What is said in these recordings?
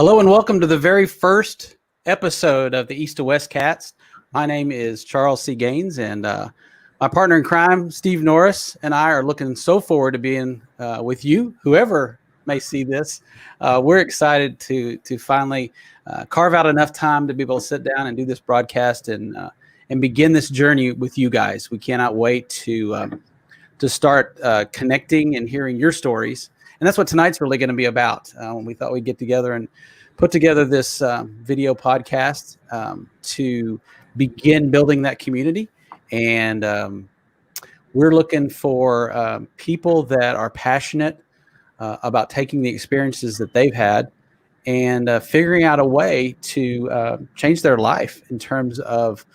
Hello and welcome to the very first episode of the East to West Cats. My name is Charles C. Gaines, and my partner in crime, Steve Norris, and I are looking so forward to being with you, whoever may see this. We're excited to finally carve out enough time to be able to sit down and do this broadcast and begin this journey with you guys. We cannot wait to start connecting and hearing your stories. And that's what tonight's really going to be about. We thought we'd get together and put together this video podcast to begin building that community. And we're looking for people that are passionate about taking the experiences that they've had and figuring out a way to change their life in terms of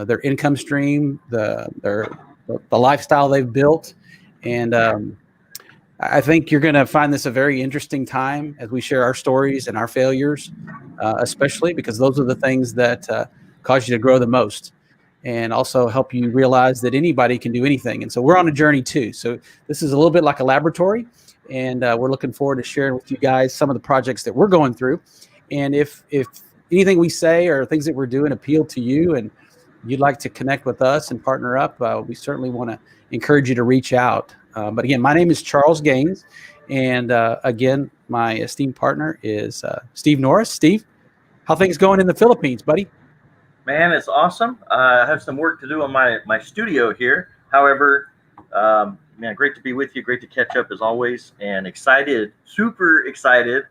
their income stream, the lifestyle they've built. And I think you're going to find this a very interesting time as we share our stories and our failures, especially because those are the things that cause you to grow the most and also help you realize that anybody can do anything. And so we're on a journey too. So this is a little bit like a laboratory, and we're looking forward to sharing with you guys some of the projects that we're going through. And if anything we say or things that we're doing appeal to you and you'd like to connect with us and partner up, we certainly want to encourage you to reach out. But again, my name is Charles Gaines, and again, my esteemed partner is Steve Norris. Steve, how things going in the Philippines, buddy? Man, it's awesome. I have some work to do on my studio here. However, man, great to be with you. Great to catch up as always, and excited, super excited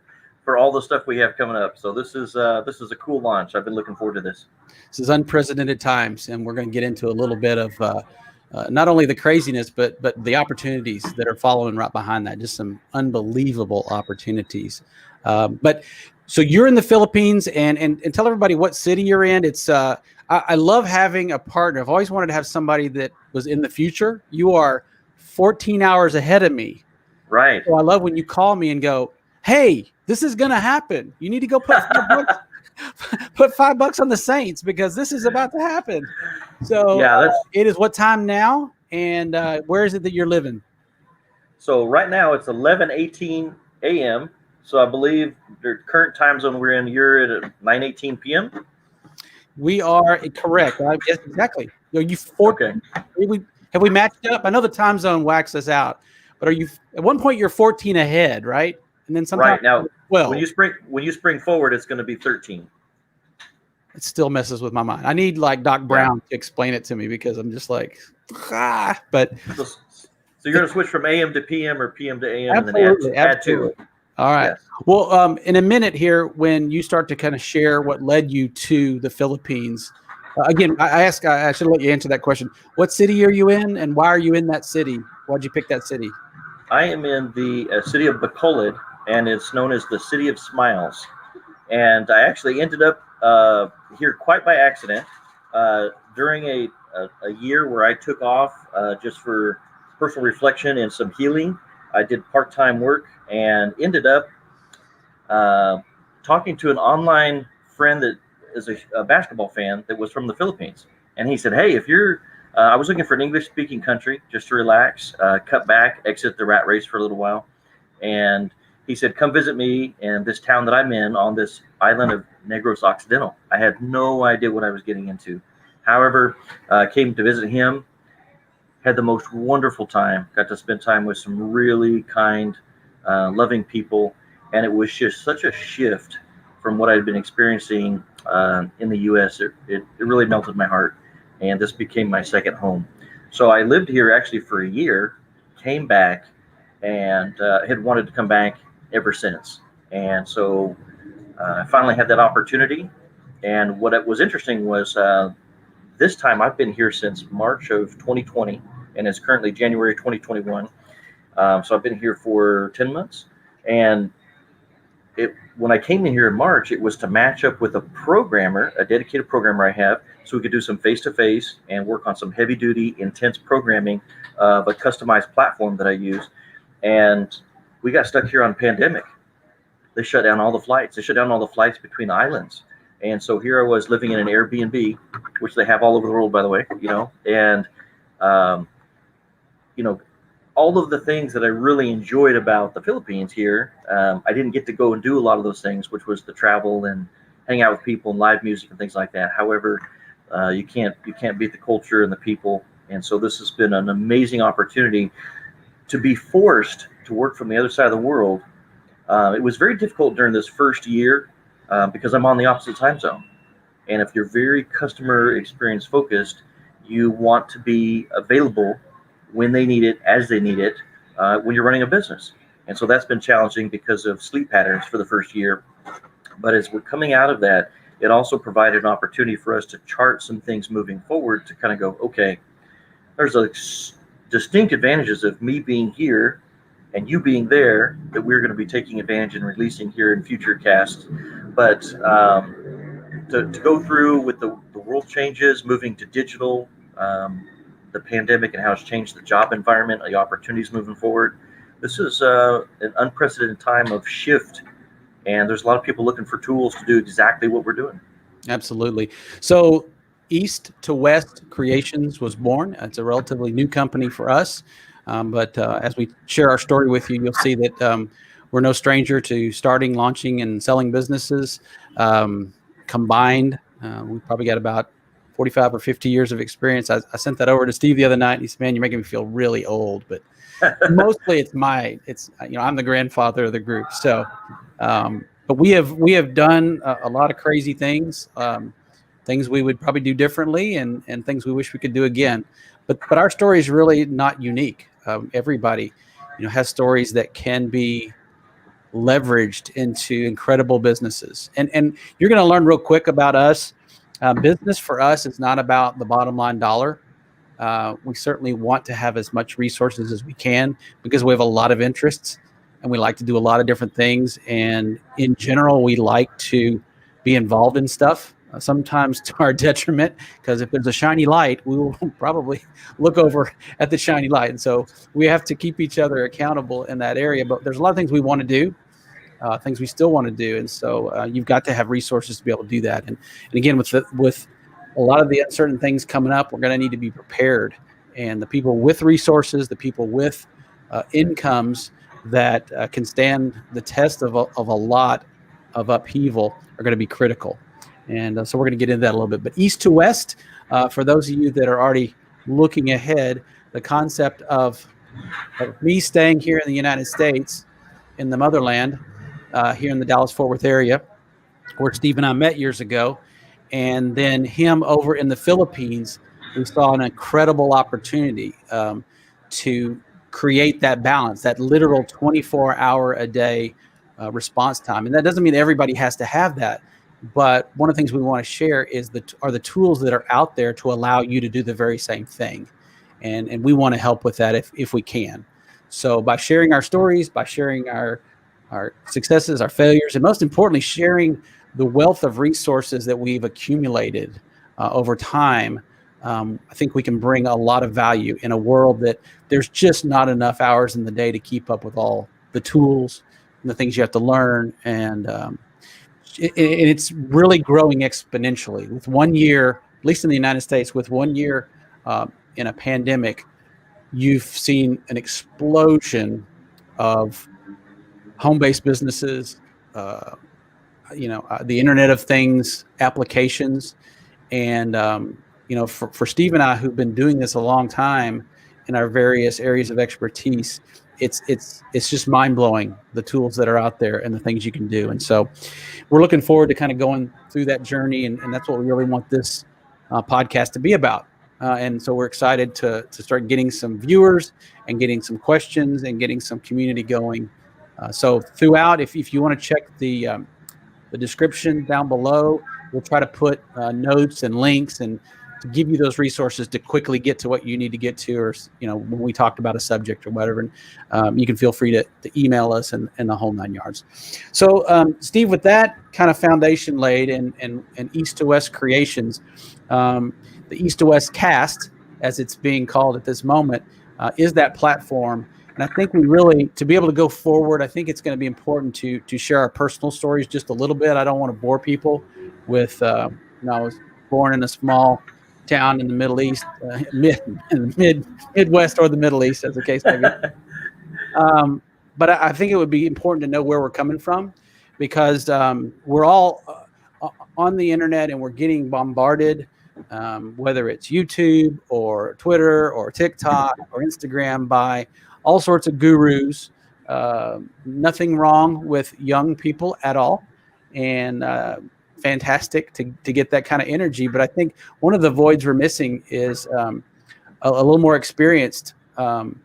for all the stuff we have coming up. So this is a cool launch. I've been looking forward to this. This is unprecedented times, and we're going to get into a little bit of not only the craziness, but the opportunities that are following right behind that. Just some unbelievable opportunities. But so you're in the Philippines, and tell everybody what city you're in. It's I love having a partner. I've always wanted to have somebody that was in the future. You are 14 hours ahead of me. Right. So I love when you call me and go, "Hey, this is going to happen. You need to go put put $5 on the Saints because this is about to happen." So yeah, it is what time now, and where is it that you're living? So right now it's 11:18 a.m. So I believe the current time zone we're in, you're at 9:18 p.m. We are correct. Yes, exactly. Are you 14? Okay. Have we matched up? I know the time zone whacks us out, but are you at one point you're 14 ahead, right? And then sometimes right now, 12. when you spring forward, it's going to be 13. It still messes with my mind. I need like Doc Brown to explain it to me because I'm just like, but so you're going to switch from AM to PM or PM to AM absolutely, and then add to it. All right. Yes. Well, in a minute here, when you start to kind of share what led you to the Philippines, again, I should let you answer that question. What city are you in, and why are you in that city? Why'd you pick that city? I am in the city of Bacolod, and it's known as the City of Smiles. And I actually ended up here quite by accident during a year where I took off just for personal reflection and some healing. I did part-time work and ended up talking to an online friend that is a basketball fan that was from the Philippines. And he said, "Hey, if you're I was looking for an English-speaking country just to relax, cut back, exit the rat race for a little while." And he said, "Come visit me in this town that I'm in on this island of Negros Occidental." I had no idea what I was getting into. However, came to visit him, had the most wonderful time, got to spend time with some really kind, loving people. And it was just such a shift from what I'd been experiencing in the U.S. It really melted my heart. And this became my second home. So I lived here actually for a year, came back, and had wanted to come back ever since. And so I finally had that opportunity. And what was interesting was this time I've been here since March of 2020, and it's currently January 2021. So I've been here for 10 months. And when I came in here in March, it was to match up with a dedicated programmer I have, so we could do some face-to-face and work on some heavy-duty, intense programming of a customized platform that I use. And we got stuck here on pandemic. They shut down all the flights. They shut down all the flights between islands. And so here I was living in an Airbnb, which they have all over the world, by the way, and, all of the things that I really enjoyed about the Philippines here, I didn't get to go and do a lot of those things, which was the travel and hang out with people and live music and things like that. However, you can't beat the culture and the people, and so this has been an amazing opportunity to be forced to work from the other side of the world. It was very difficult during this first year because I'm on the opposite time zone, and if you're very customer experience focused, you want to be available when they need it, as they need it, when you're running a business. And so that's been challenging because of sleep patterns for the first year. But as we're coming out of that, it also provided an opportunity for us to chart some things moving forward to kind of go, okay, there's a distinct advantages of me being here and you being there that we're going to be taking advantage and releasing here in future casts. But to go through with the world changes, moving to digital, the pandemic and how it's changed the job environment, the opportunities moving forward. This is an unprecedented time of shift, and there's a lot of people looking for tools to do exactly what we're doing. Absolutely. So East to West Creations was born. It's a relatively new company for us. But as we share our story with you, you'll see that we're no stranger to starting, launching, and selling businesses. Combined, we probably got about 45 or 50 years of experience. I sent that over to Steve the other night, and he said, "Man, you're making me feel really old." But mostly I'm the grandfather of the group. So, but we have done a lot of crazy things, things we would probably do differently, and things we wish we could do again. But our story is really not unique. Everybody, has stories that can be leveraged into incredible businesses. And you're going to learn real quick about us. Business for us is not about the bottom line dollar. We certainly want to have as much resources as we can because we have a lot of interests and we like to do a lot of different things. And in general, we like to be involved in stuff, sometimes to our detriment, because if there's a shiny light, we will probably look over at the shiny light. And so we have to keep each other accountable in that area. But there's a lot of things we want to do. Things we still want to do, and so you've got to have resources to be able to do that. And again, with a lot of the uncertain things coming up, we're going to need to be prepared. And the people with resources, the people with incomes that can stand the test of a lot of upheaval are going to be critical. And so we're going to get into that a little bit. But East to West, for those of you that are already looking ahead, the concept of me staying here in the United States, in the motherland, here in the Dallas-Fort Worth area, where Steve and I met years ago, and then him over in the Philippines, we saw an incredible opportunity to create that balance, that literal 24-hour-a-day response time. And that doesn't mean everybody has to have that, but one of the things we want to share are the tools that are out there to allow you to do the very same thing. And we want to help with that if we can. So by sharing our stories, by sharing our successes, our failures, and most importantly, sharing the wealth of resources that we've accumulated over time, I think we can bring a lot of value in a world that there's just not enough hours in the day to keep up with all the tools and the things you have to learn. And it's really growing exponentially. With 1 year, at least in the United States, with 1 year in a pandemic, you've seen an explosion of home-based businesses, the Internet of Things applications. And, for Steve and I, who've been doing this a long time in our various areas of expertise, it's just mind-blowing, the tools that are out there and the things you can do. And so we're looking forward to kind of going through that journey. And that's what we really want this podcast to be about. And so we're excited to start getting some viewers and getting some questions and getting some community going. So throughout, if you want to check the description down below, we'll try to put notes and links and to give you those resources to quickly get to what you need to get to, or when we talked about a subject or whatever. And you can feel free to email us and the whole 9 yards. So Steve, with that kind of foundation laid and East to West Creations, the East to West Cast, as it's being called at this moment, is that platform. And I think we really, to be able to go forward, I think it's going to be important to share our personal stories just a little bit. I don't want to bore people with, I was born in a small town in the Middle East, Midwest or the Middle East, as the case may be. But I think it would be important to know where we're coming from, because we're all on the internet and we're getting bombarded, whether it's YouTube or Twitter or TikTok or Instagram, by all sorts of gurus. Nothing wrong with young people at all, and fantastic to get that kind of energy. But I think one of the voids we're missing is a little more experienced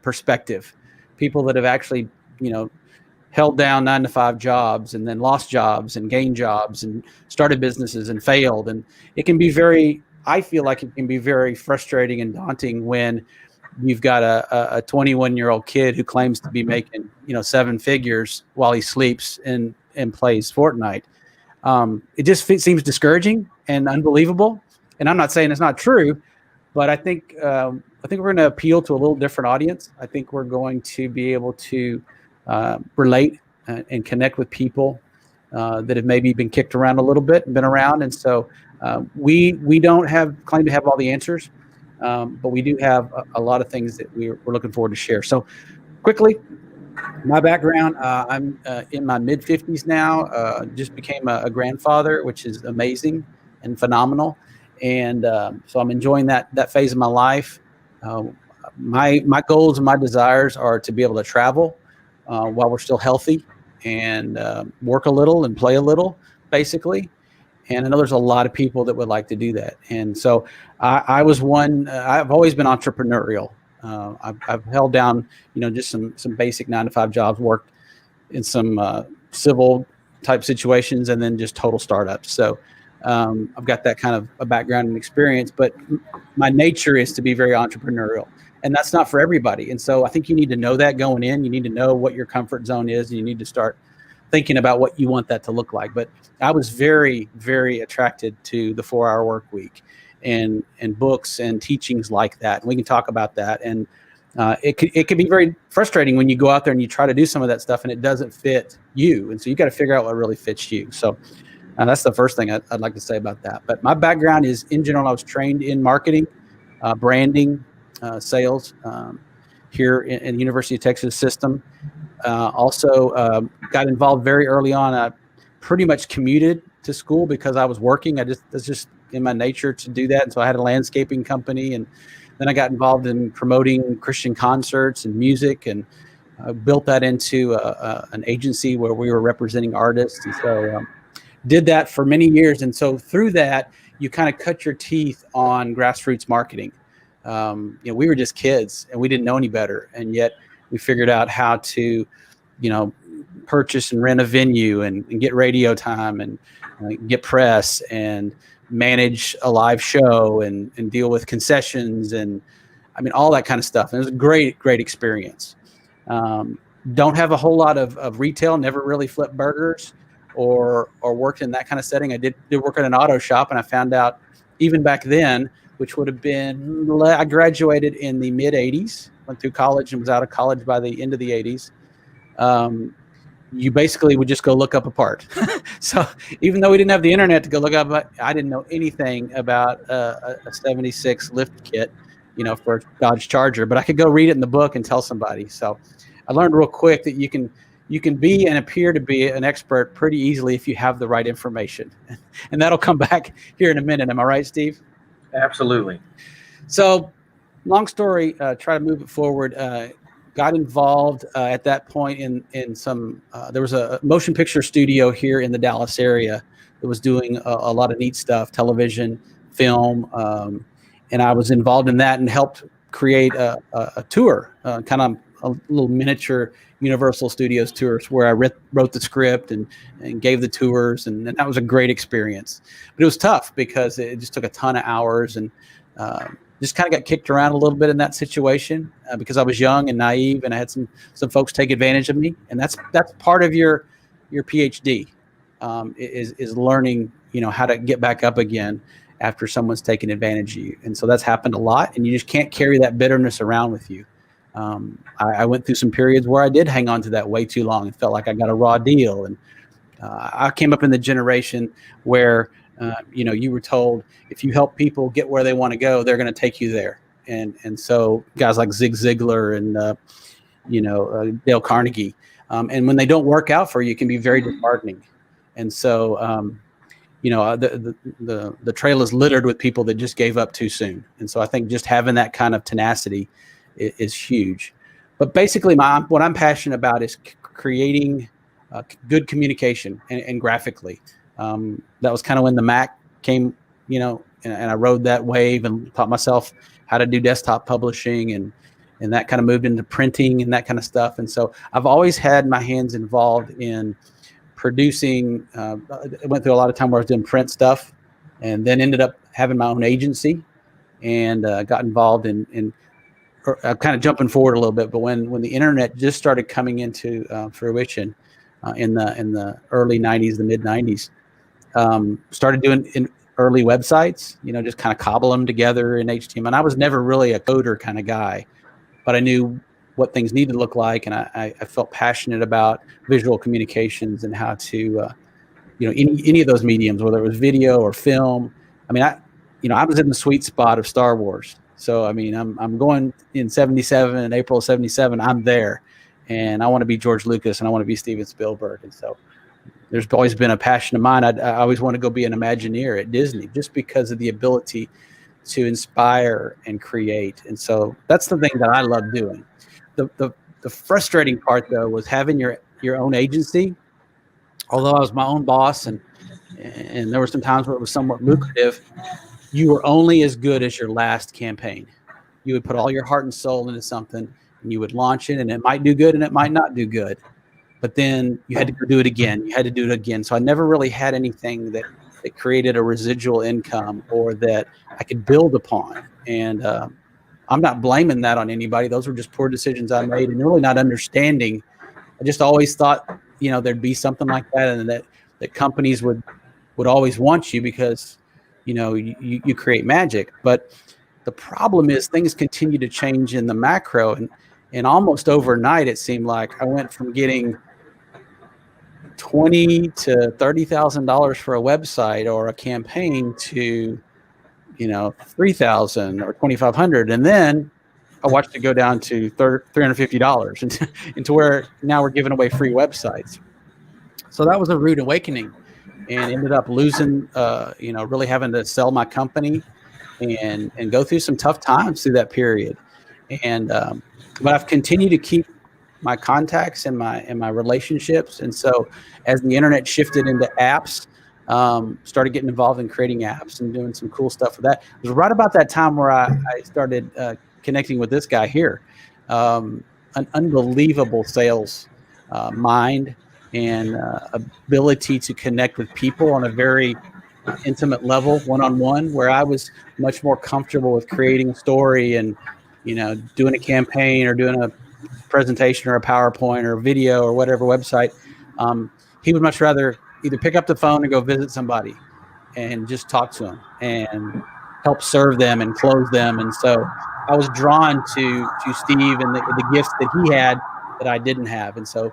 perspective. People that have actually, held down 9-to-5 jobs and then lost jobs and gained jobs and started businesses and failed. And it can be I feel like it can be very frustrating and daunting when you've got a 21-year-old kid who claims to be making, 7 figures while he sleeps and plays Fortnite. It just seems discouraging and unbelievable. And I'm not saying it's not true, but I think we're going to appeal to a little different audience. I think we're going to be able to relate and connect with people that have maybe been kicked around a little bit and been around. And so we don't claim to have all the answers, but we do have a lot of things that we're looking forward to share. So quickly, my background, I'm in my mid-50s now, just became a grandfather, which is amazing and phenomenal. And so I'm enjoying that phase of my life. My goals and my desires are to be able to travel while we're still healthy, and work a little and play a little, basically. And I know there's a lot of people that would like to do that. And so I was one. I've always been entrepreneurial. I've held down, just some basic 9-to-5 jobs, worked in some civil type situations, and then just total startups. So I've got that kind of a background and experience, but my nature is to be very entrepreneurial, and that's not for everybody. And so I think you need to know that going in. You need to know what your comfort zone is, and you need to start thinking about what you want that to look like. But I was very, very attracted to the 4-hour work week and books and teachings like that. And we can talk about that. And it can be very frustrating when you go out there and you try to do some of that stuff and it doesn't fit you. And so you got to figure out what really fits you. So that's the first thing I'd like to say about that. But my background is, in general, I was trained in marketing, branding, sales here in the University of Texas system. Also got involved very early on. I pretty much commuted to school because I was working. That's just in my nature to do that. And so I had a landscaping company, and then I got involved in promoting Christian concerts and music, and built that into an agency where we were representing artists. And so did that for many years. And so through that, you kind of cut your teeth on grassroots marketing. We were just kids and we didn't know any better. And yet we figured out how to, purchase and rent a venue and get radio time and get press and manage a live show and deal with concessions and all that kind of stuff. And it was a great, great experience. Don't have a whole lot of retail, never really flipped burgers or worked in that kind of setting. I did work at an auto shop, and I found out even back then, which would have been, I graduated in the mid 80s, went through college and was out of college by the end of the 80s. You basically would just go look up a part. So even though we didn't have the internet to go look up, I didn't know anything about a 76 lift kit, for a Dodge Charger, but I could go read it in the book and tell somebody. So I learned real quick that you can be and appear to be an expert pretty easily if you have the right information. And that'll come back here in a minute. Am I right, Steve? Absolutely. So long story, try to move it forward. Got involved at that point in some, there was a motion picture studio here in the Dallas area that was doing a lot of neat stuff, television, film. And I was involved in that and helped create a tour, kind of a little miniature Universal Studios tours where I wrote the script and gave the tours. And that was a great experience. But it was tough because it just took a ton of hours, and just kind of got kicked around a little bit in that situation because I was young and naive, and I had some folks take advantage of me. And that's part of your PhD is learning, how to get back up again after someone's taken advantage of you. And so that's happened a lot, and you just can't carry that bitterness around with you. I went through some periods where I did hang on to that way too long and felt like I got a raw deal. And I came up in the generation where You were told if you help people get where they want to go, they're going to take you there. And so guys like Zig Ziglar and Dale Carnegie, and when they don't work out for you, it can be very disheartening. And so the trail is littered with people that just gave up too soon. And so I think just having that kind of tenacity is huge. But basically, what I'm passionate about is creating good communication and graphically. That was kind of when the Mac came, and I rode that wave and taught myself how to do desktop publishing, and that kind of moved into printing and that kind of stuff. And so I've always had my hands involved in producing. I went through a lot of time where I was doing print stuff, and then ended up having my own agency, and got involved in kind of jumping forward a little bit. But when the internet just started coming into fruition in the early 90s, the mid 90s, started doing early websites, just kind of cobble them together in HTML. And I was never really a coder kind of guy, but I knew what things needed to look like, and I felt passionate about visual communications and how to, any of those mediums, whether it was video or film. I mean, I was in the sweet spot of Star Wars. So I mean, I'm going in '77, in April of '77. I'm there, and I want to be George Lucas, and I want to be Steven Spielberg. And so there's always been a passion of mine. I always want to go be an Imagineer at Disney, just because of the ability to inspire and create. And so that's the thing that I love doing. The frustrating part, though, was having your own agency. Although I was my own boss, and there were some times where it was somewhat lucrative, you were only as good as your last campaign. You would put all your heart and soul into something, and you would launch it, and it might do good and it might not do good. But then you had to do it again. You had to do it again. So I never really had anything that created a residual income or that I could build upon. And I'm not blaming that on anybody. Those were just poor decisions I made, and really not understanding. I just always thought, there'd be something like that, and that companies would always want you because, you create magic. But the problem is things continue to change in the macro, and almost overnight, it seemed like I went from getting $20,000 to $30,000 for a website or a campaign to, $3,000 or $2,500, and then I watched it go down to $350 into where now we're giving away free websites. So that was a rude awakening, and ended up losing, really having to sell my company and go through some tough times through that period. And but I've continued to keep my contacts and my relationships. And so as the internet shifted into apps, started getting involved in creating apps and doing some cool stuff with that. It was right about that time where I started connecting with this guy here, an unbelievable sales mind and ability to connect with people on a very intimate level, one-on-one, where I was much more comfortable with creating a story and, doing a campaign or doing a presentation or a PowerPoint or a video or whatever website. He would much rather either pick up the phone and go visit somebody and just talk to them and help serve them and close them. And so I was drawn to Steve and the gifts that he had that I didn't have. And so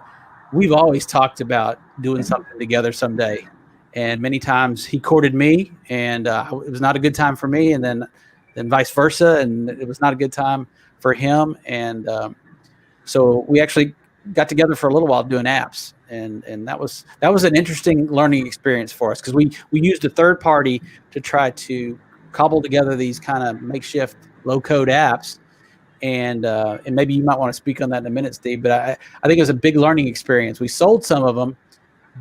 we've always talked about doing something together someday. And many times he courted me, and it was not a good time for me, and then vice versa, and it was not a good time for him. And so we actually got together for a little while doing apps, and that was an interesting learning experience for us, because we used a third party to try to cobble together these kind of makeshift low code apps. And maybe you might want to speak on that in a minute, Steve, but I think it was a big learning experience. We sold some of them,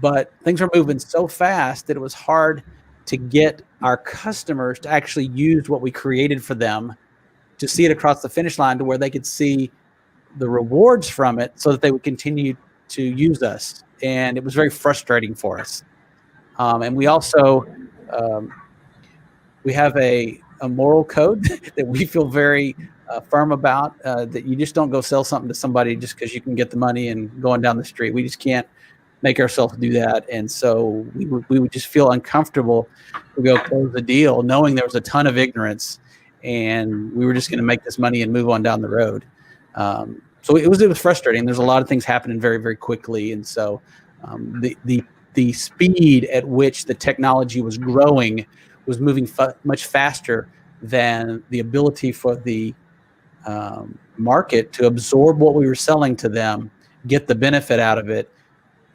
but things were moving so fast that it was hard to get our customers to actually use what we created for them, to see it across the finish line to where they could see the rewards from it so that they would continue to use us. And it was very frustrating for us. And we also, we have a moral code that we feel very firm about, that you just don't go sell something to somebody just because you can get the money and going down the street. We just can't make ourselves do that. And so we would just feel uncomfortable to go close the deal, knowing there was a ton of ignorance, and we were just going to make this money and move on down the road. So it was frustrating. There's a lot of things happening very, very quickly. And so the the speed at which the technology was growing was moving much faster than the ability for the market to absorb what we were selling to them, get the benefit out of it,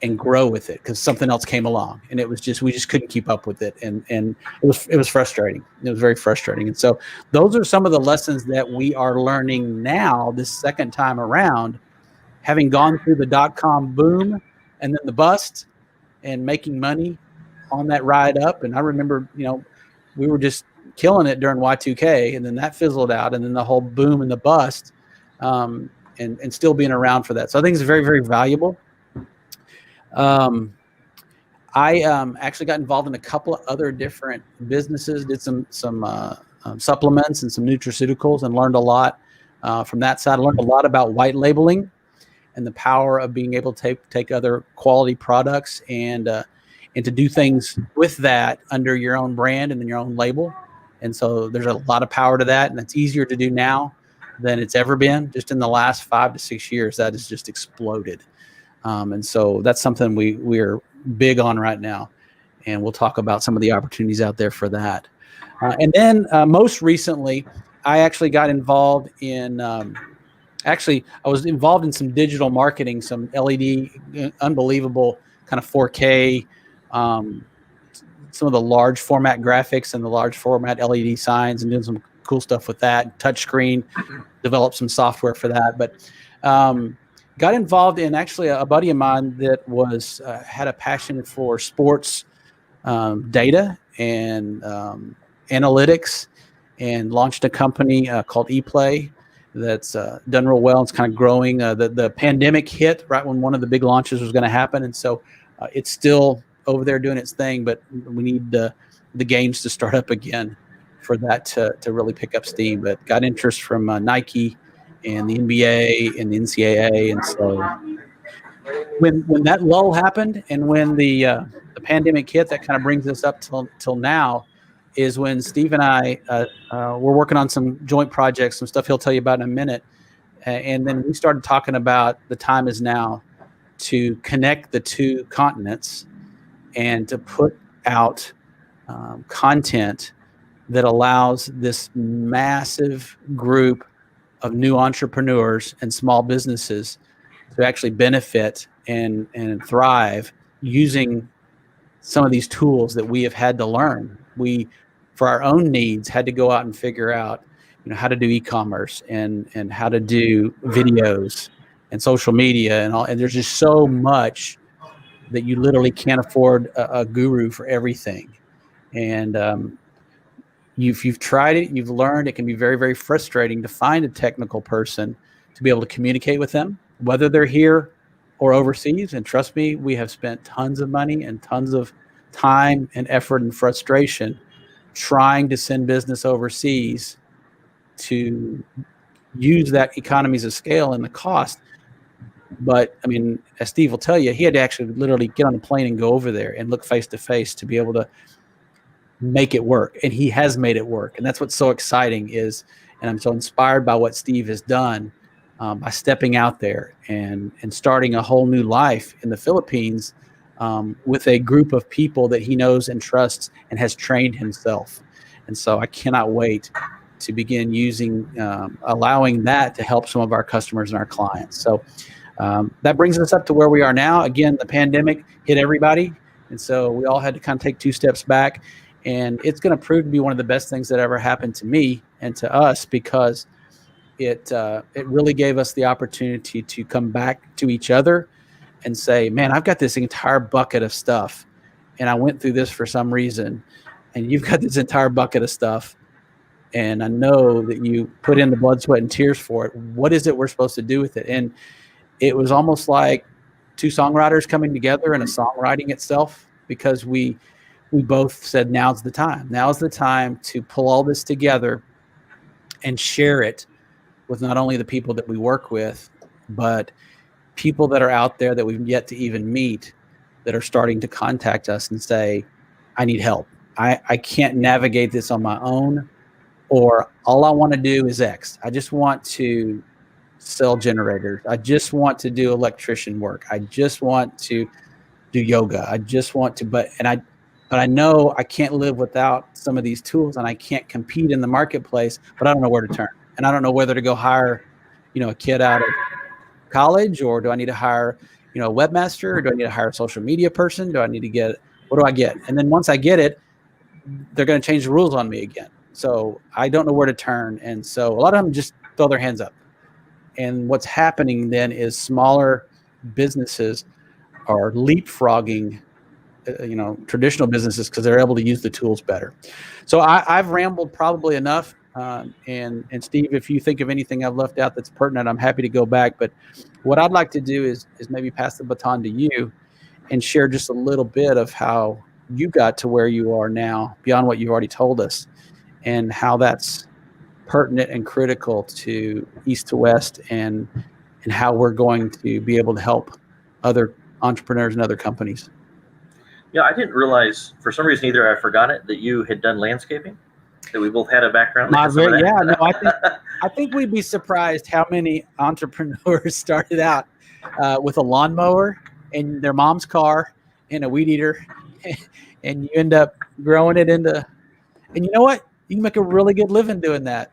and grow with it, because something else came along, and it was just, we just couldn't keep up with it, and it was frustrating. It was very frustrating. And so those are some of the lessons that we are learning now, this second time around, having gone through the .com boom and then the bust, and making money on that ride up. And I remember, we were just killing it during Y2K, and then that fizzled out, and then the whole boom and the bust, and still being around for that. So I think it's very, very valuable. I actually got involved in a couple of other different businesses, did some supplements and some nutraceuticals, and learned a lot from that side. I learned a lot about white labeling and the power of being able to take other quality products and to do things with that under your own brand and your own label. And so there's a lot of power to that, and it's easier to do now than it's ever been. Just in the last 5 to 6 years, that has just exploded. And so that's something we're big on right now, and we'll talk about some of the opportunities out there for that. And then most recently, I actually got involved in, I was involved in some digital marketing, some LED, unbelievable kind of 4K, some of the large format graphics and the large format LED signs, and doing some cool stuff with that. Touchscreen, developed some software for that. But got involved in actually a buddy of mine that was had a passion for sports data and analytics, and launched a company called ePlay that's done real well. It's kind of growing. The pandemic hit right when one of the big launches was going to happen, and so it's still over there doing its thing, but we need the games to start up again for that to really pick up steam. But got interest from Nike and the NBA and the NCAA. And so when that lull happened, and when the pandemic hit, that kind of brings us up till now, is when Steve and I were working on some joint projects, some stuff he'll tell you about in a minute. And then we started talking about the time is now to connect the two continents and to put out content that allows this massive group of new entrepreneurs and small businesses to actually benefit and thrive using some of these tools that we have had to learn. We, for our own needs, had to go out and figure out, how to do e-commerce and how to do videos and social media and all. And there's just so much that you literally can't afford a guru for everything. And you've tried it, you've learned. It can be very, very frustrating to find a technical person to be able to communicate with them, whether they're here or overseas. And trust me, we have spent tons of money and tons of time and effort and frustration trying to send business overseas to use that economies of scale and the cost. But I mean, as Steve will tell you, he had to actually literally get on a plane and go over there and look face to face to be able to make it work. And he has made it work. And that's what's so exciting is, and I'm so inspired by what Steve has done by stepping out there and starting a whole new life in the Philippines with a group of people that he knows and trusts and has trained himself. And so I cannot wait to begin using, allowing that to help some of our customers and our clients. So that brings us up to where we are now. Again, the pandemic hit everybody. And so we all had to kind of take 2 steps back. And it's going to prove to be one of the best things that ever happened to me and to us, because it really gave us the opportunity to come back to each other and say, man, I've got this entire bucket of stuff, and I went through this for some reason, and you've got this entire bucket of stuff, and I know that you put in the blood, sweat, and tears for it. What is it we're supposed to do with it? And it was almost like 2 songwriters coming together and a songwriting itself, because we both said, now's the time. Now's the time to pull all this together and share it with not only the people that we work with, but people that are out there that we've yet to even meet, that are starting to contact us and say, I need help. I can't navigate this on my own, or all I want to do is X. I just want to sell generators. I just want to do electrician work. I just want to do yoga. I just want to, but I know I can't live without some of these tools, and I can't compete in the marketplace, but I don't know where to turn. And I don't know whether to go hire, a kid out of college, or do I need to hire, a webmaster, or do I need to hire a social media person? What do I get? And then once I get it, they're going to change the rules on me again. So I don't know where to turn. And so a lot of them just throw their hands up. And what's happening then is smaller businesses are leapfrogging, traditional businesses, because they're able to use the tools better. So I've rambled probably enough. And Steve, if you think of anything I've left out that's pertinent, I'm happy to go back. But what I'd like to do is maybe pass the baton to you and share just a little bit of how you got to where you are now, beyond what you've already told us, and how that's pertinent and critical to East to West, and how we're going to be able to help other entrepreneurs and other companies. Yeah, I didn't realize, for some reason either I forgot it, that you had done landscaping, that we both had a background. I think we'd be surprised how many entrepreneurs started out with a lawnmower and their mom's car and a weed eater, and you end up growing it into, and you know what? You can make a really good living doing that,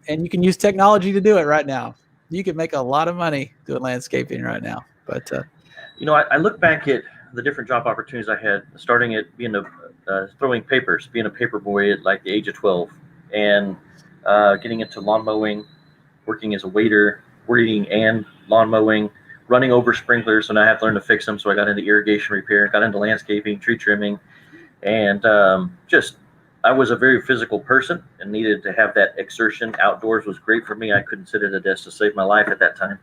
and you can use technology to do it right now. You can make a lot of money doing landscaping right now. But I look back at the different job opportunities I had, starting at being throwing papers, being a paper boy at like the age of 12, and getting into lawn mowing, working as a waiter, weeding and lawn mowing, running over sprinklers, and I had to learn to fix them. So I got into irrigation repair, got into landscaping, tree trimming, and I was a very physical person and needed to have that exertion. Outdoors was great for me. I couldn't sit at a desk to save my life at that time.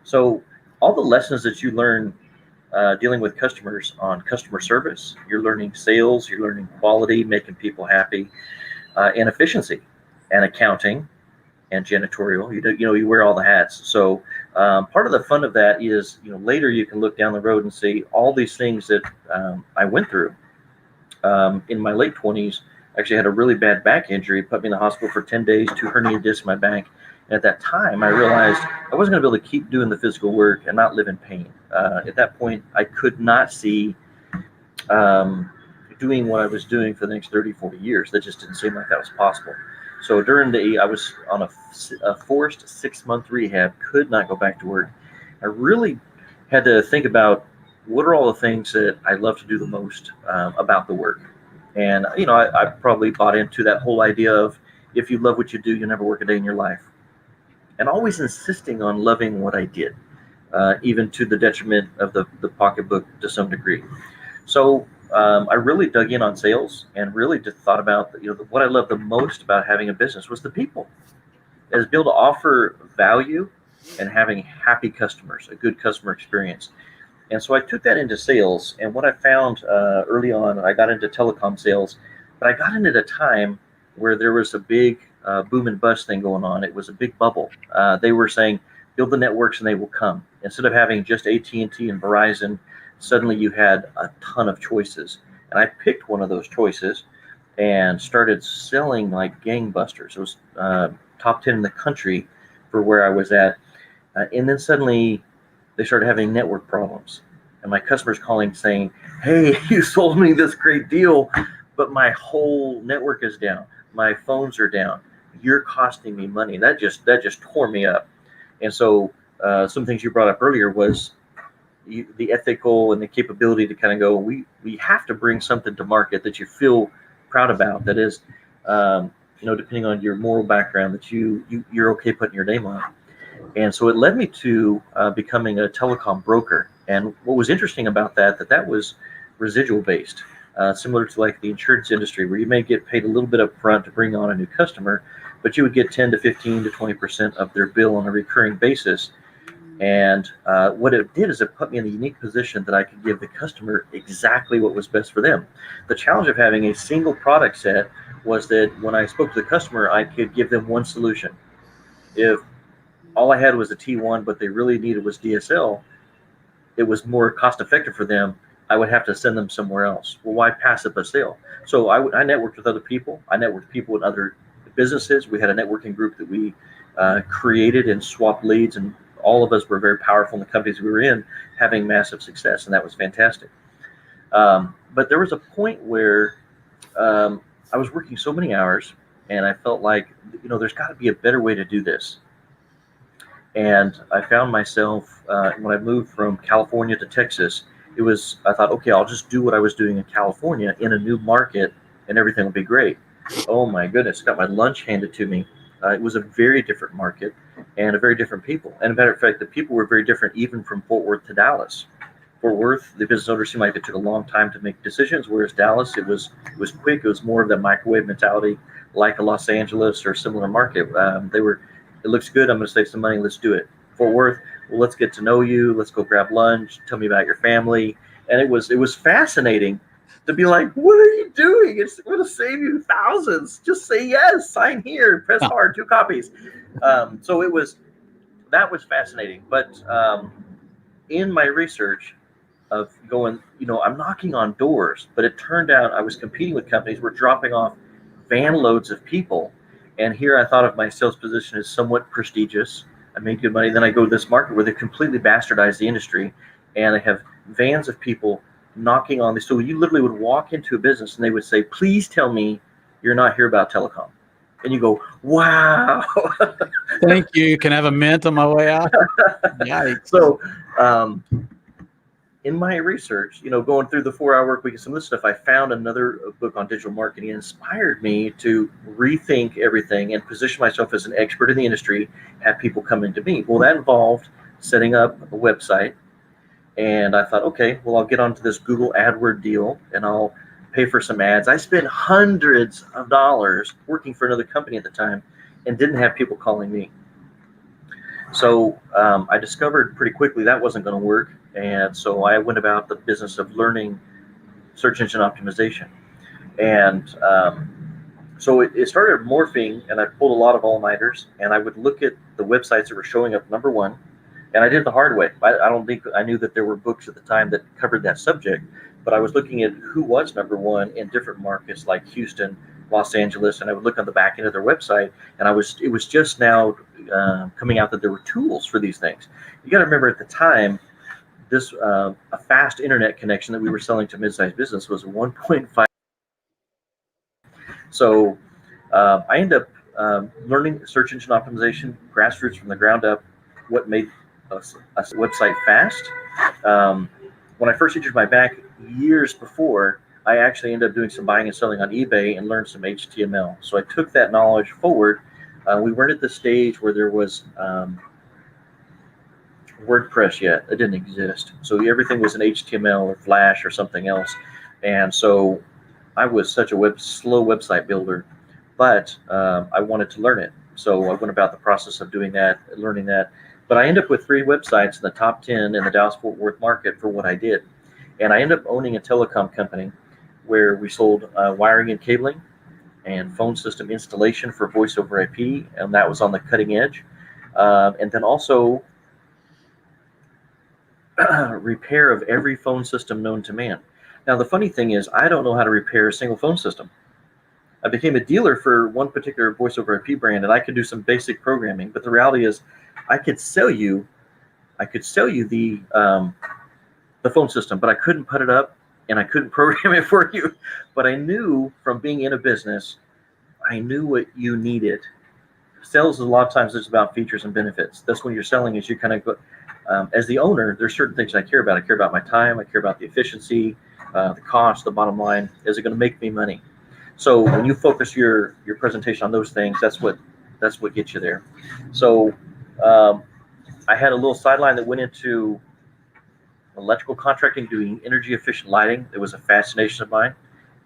So all the lessons that you learn dealing with customers on customer service, you're learning sales, you're learning quality, making people happy, and efficiency, and accounting, and janitorial. You wear all the hats. So part of the fun of that is, later you can look down the road and see all these things that I went through. In my late 20s, I actually had a really bad back injury, put me in the hospital for 10 days, 2 herniated discs in my back. And at that time, I realized I wasn't going to be able to keep doing the physical work and not live in pain. At that point, I could not see doing what I was doing for the next 30, 40 years. That just didn't seem like that was possible. So I was on a forced 6-month rehab, could not go back to work. I really had to think about what are all the things that I love to do the most about the work. And, I probably bought into that whole idea of, if you love what you do, you'll never work a day in your life. And always insisting on loving what I did, even to the detriment of the pocketbook to some degree. So I really dug in on sales and really just thought about, what I loved the most about having a business was the people. Is be able to offer value and having happy customers, a good customer experience. And so I took that into sales. And what I found early on, I got into telecom sales, but I got into a time where there was a big boom and bust thing going on. It was a big bubble. They were saying, build the networks and they will come. Instead of having just AT&T and Verizon, suddenly you had a ton of choices. And I picked one of those choices and started selling like gangbusters. It was top 10 in the country for where I was at. And then suddenly they started having network problems. And my customers calling saying, hey, you sold me this great deal, but my whole network is down. My phones are down. You're costing me money. That just tore me up. And so some things you brought up earlier was the ethical and the capability to kind of go, we have to bring something to market that you feel proud about. That is, depending on your moral background, that you're okay putting your name on. And so it led me to becoming a telecom broker. And what was interesting about that was residual based, similar to like the insurance industry, where you may get paid a little bit up front to bring on a new customer, but you would get 10 to 15 to 20% of their bill on a recurring basis. And what it did is it put me in a unique position that I could give the customer exactly what was best for them. The challenge of having a single product set was that when I spoke to the customer, I could give them one solution. If all I had was a T1, but they really needed was DSL, it was more cost effective for them. I would have to send them somewhere else. Well, why pass up a sale? So I networked with other people. I networked with people in other businesses. We had a networking group that we created and swapped leads, and all of us were very powerful in the companies we were in, having massive success, and that was fantastic. But there was a point where I was working so many hours, and I felt like, there's got to be a better way to do this. And I found myself when I moved from California to Texas. I thought, okay, I'll just do what I was doing in California in a new market, and everything will be great. Oh my goodness, got my lunch handed to me. It was a very different market and a very different people. And a matter of fact, the people were very different, even from Fort Worth to Dallas. Fort Worth, the business owners seemed like it took a long time to make decisions, whereas Dallas, it was quick. It was more of that microwave mentality, like a Los Angeles or similar market. It looks good. I'm going to save some money. Let's do it. Fort Worth, well, let's get to know you. Let's go grab lunch. Tell me about your family. And it was fascinating to be like, what are you doing? It's going to save you thousands. Just say yes. Sign here. Press hard. 2 copies. So that was fascinating. But in my research of going, I'm knocking on doors, but it turned out I was competing with companies. We're dropping off van loads of people. And here I thought of my sales position as somewhat prestigious. I made good money. Then I go to this market where they completely bastardized the industry, and they have vans of people knocking on the. So you literally would walk into a business and they would say, "Please tell me you're not here about telecom." And you go, "Wow." Thank you. Can I have a mint on my way out? Yikes. So, in my research, going through the 4-hour work week and some of this stuff, I found another book on digital marketing. It inspired me to rethink everything and position myself as an expert in the industry, have people come into me. Well, that involved setting up a website. And I thought, okay, well, I'll get onto this Google AdWord deal and I'll pay for some ads. I spent hundreds of dollars working for another company at the time and didn't have people calling me. So I discovered pretty quickly that wasn't going to work. And so I went about the business of learning search engine optimization. And so it started morphing, and I pulled a lot of all-nighters, and I would look at the websites that were showing up number one. And I did it the hard way. I don't think I knew that there were books at the time that covered that subject, but I was looking at who was number one in different markets like Houston, Los Angeles, and I would look on the back end of their website, and it was just now coming out that there were tools for these things. You got to remember at the time, this a fast internet connection that we were selling to mid-sized business was 1.5. So I ended up learning search engine optimization, grassroots from the ground up, what made a website fast. When I first injured my back years before, I actually ended up doing some buying and selling on eBay and learned some HTML. So I took that knowledge forward. We weren't at the stage where there was WordPress yet. It didn't exist. So everything was in HTML or Flash or something else. And so I was such a slow website builder, but I wanted to learn it. So I went about the process of doing that, learning that. But I ended up with 3 websites in the top 10 in the Dallas-Fort Worth market for what I did. And I ended up owning a telecom company where we sold wiring and cabling and phone system installation for voice over IP, and that was on the cutting edge. And then also repair of every phone system known to man. Now, the funny thing is, I don't know how to repair a single phone system. I became a dealer for one particular voice over IP brand, and I could do some basic programming. But the reality is, I could sell you the phone system, but I couldn't put it up and I couldn't program it for you. But I knew from being in a business, I knew what you needed. Sales, a lot of times, it's about features and benefits. That's when you're selling, is you kind of go, as the owner, there's certain things I care about. I care about my time. I care about the efficiency, the cost, the bottom line. Is it going to make me money? So when you focus your presentation on those things, that's what gets you there. So I had a little sideline that went into electrical contracting, doing energy efficient lighting. It was a fascination of mine,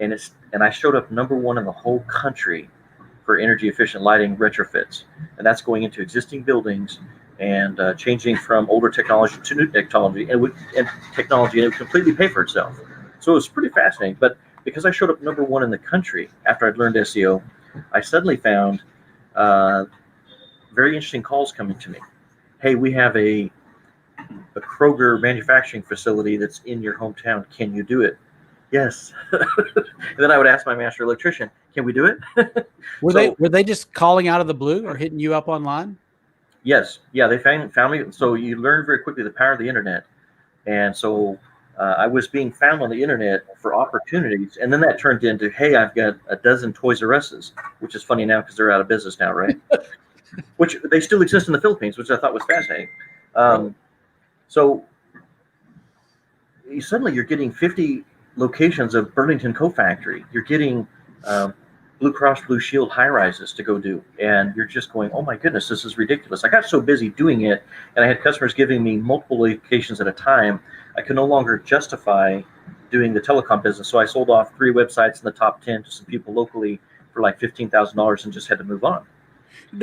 and I showed up number one in the whole country for energy efficient lighting retrofits, and that's going into existing buildings and changing from older technology to new technology, and it would completely pay for itself. So it was pretty fascinating. But because I showed up number one in the country after I'd learned SEO, I suddenly found very interesting calls coming to me. Hey, we have a Kroger manufacturing facility that's in your hometown. Can you do it? Yes. And then I would ask my master electrician, can we do it? Were they just calling out of the blue or hitting you up online? Yes. Yeah, they found me. So you learn very quickly the power of the internet. And so I was being found on the internet for opportunities, and then that turned into, hey, I've got a dozen Toys R Us's, which is funny now because they're out of business now, right? Which they still exist in the Philippines, which I thought was fascinating. So suddenly you're getting 50 locations of Burlington Coat Factory. You're getting Blue Cross Blue Shield high rises to go do, and you're just going, oh my goodness, this is ridiculous. I got so busy doing it, and I had customers giving me multiple locations at a time. I could no longer justify doing the telecom business, so I sold off 3 websites in the top 10 to some people locally for like $15,000 and just had to move on.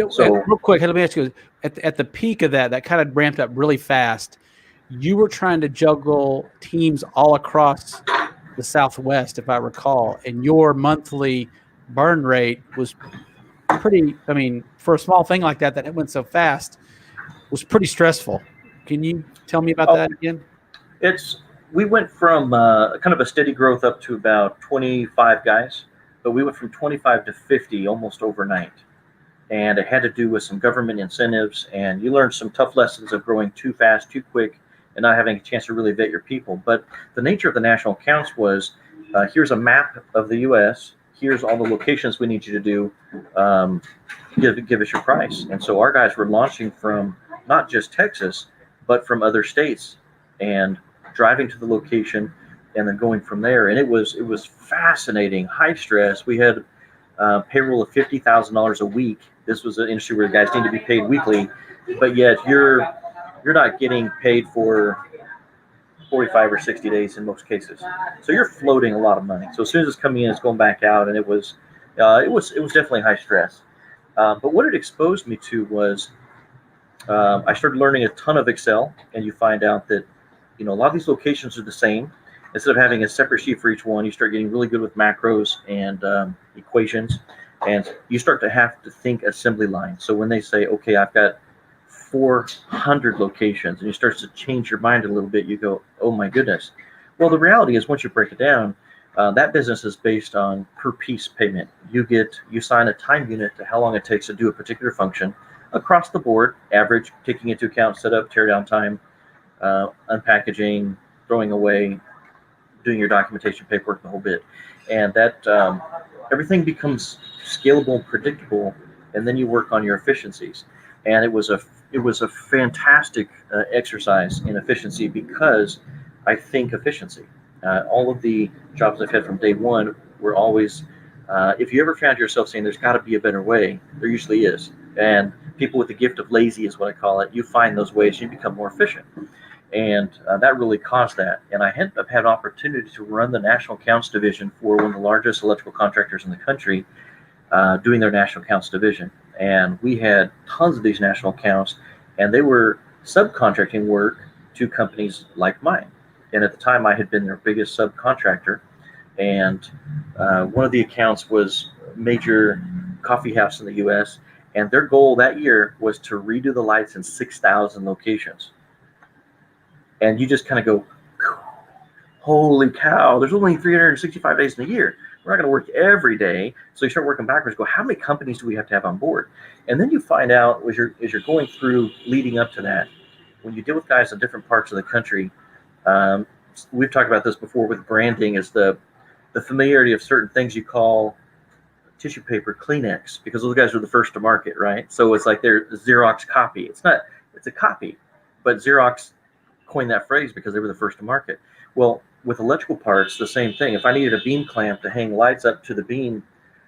So real quick, let me ask you: at the peak of that kind of ramped up really fast. You were trying to juggle teams all across the Southwest, if I recall, and your monthly burn rate was pretty. I mean, for a small thing like that it went so fast, was pretty stressful. Can you tell me about that again? We went from kind of a steady growth up to about 25 guys, but we went from 25 to 50 almost overnight. And it had to do with some government incentives, and you learn some tough lessons of growing too fast, too quick, and not having a chance to really vet your people. But the nature of the national accounts was, here's a map of the U.S., here's all the locations we need you to do, give us your price. And so our guys were launching from not just Texas, but from other states, and driving to the location and then going from there. And it was fascinating, high stress. We had payroll of $50,000 a week. This was an industry where guys need to be paid weekly, but yet you're not getting paid for 45 or 60 days in most cases. So you're floating a lot of money. So as soon as it's coming in, it's going back out, and it was definitely high stress. But what it exposed me to was I started learning a ton of Excel, and you find out that a lot of these locations are the same. Instead of having a separate sheet for each one, you start getting really good with macros and equations, and you start to have to think assembly line. So when they say, okay, I've got 400 locations, and you start to change your mind a little bit, you go, oh my goodness. Well, the reality is, once you break it down, that business is based on per piece payment. You sign a time unit to how long it takes to do a particular function across the board, average, taking into account setup, tear down time, unpackaging, throwing away, doing your documentation, paperwork, the whole bit. And that everything becomes scalable and predictable, and then you work on your efficiencies. And it was a fantastic exercise in efficiency, because I think efficiency. All of the jobs I've had from day one were always, if you ever found yourself saying there's got to be a better way, there usually is. And people with the gift of lazy is what I call it. You find those ways, you become more efficient. And that really caused that. And I ended up having an opportunity to run the national accounts division for one of the largest electrical contractors in the country, doing their national accounts division. And we had tons of these national accounts, and they were subcontracting work to companies like mine. And at the time, I had been their biggest subcontractor. And one of the accounts was a major coffee house in the U.S., and their goal that year was to redo the lights in 6,000 locations. And you just kind of go, holy cow, there's only 365 days in a year. We're not going to work every day. So you start working backwards, go, how many companies do we have to have on board? And then you find out, as you're going through leading up to that, when you deal with guys in different parts of the country, we've talked about this before with branding, is the familiarity of certain things you call tissue paper Kleenex, because those guys are the first to market, right? So it's like they're Xerox copy. It's a copy, but Xerox coined that phrase because they were the first to market. Well, with electrical parts, the same thing. If I needed a beam clamp to hang lights up to the beam,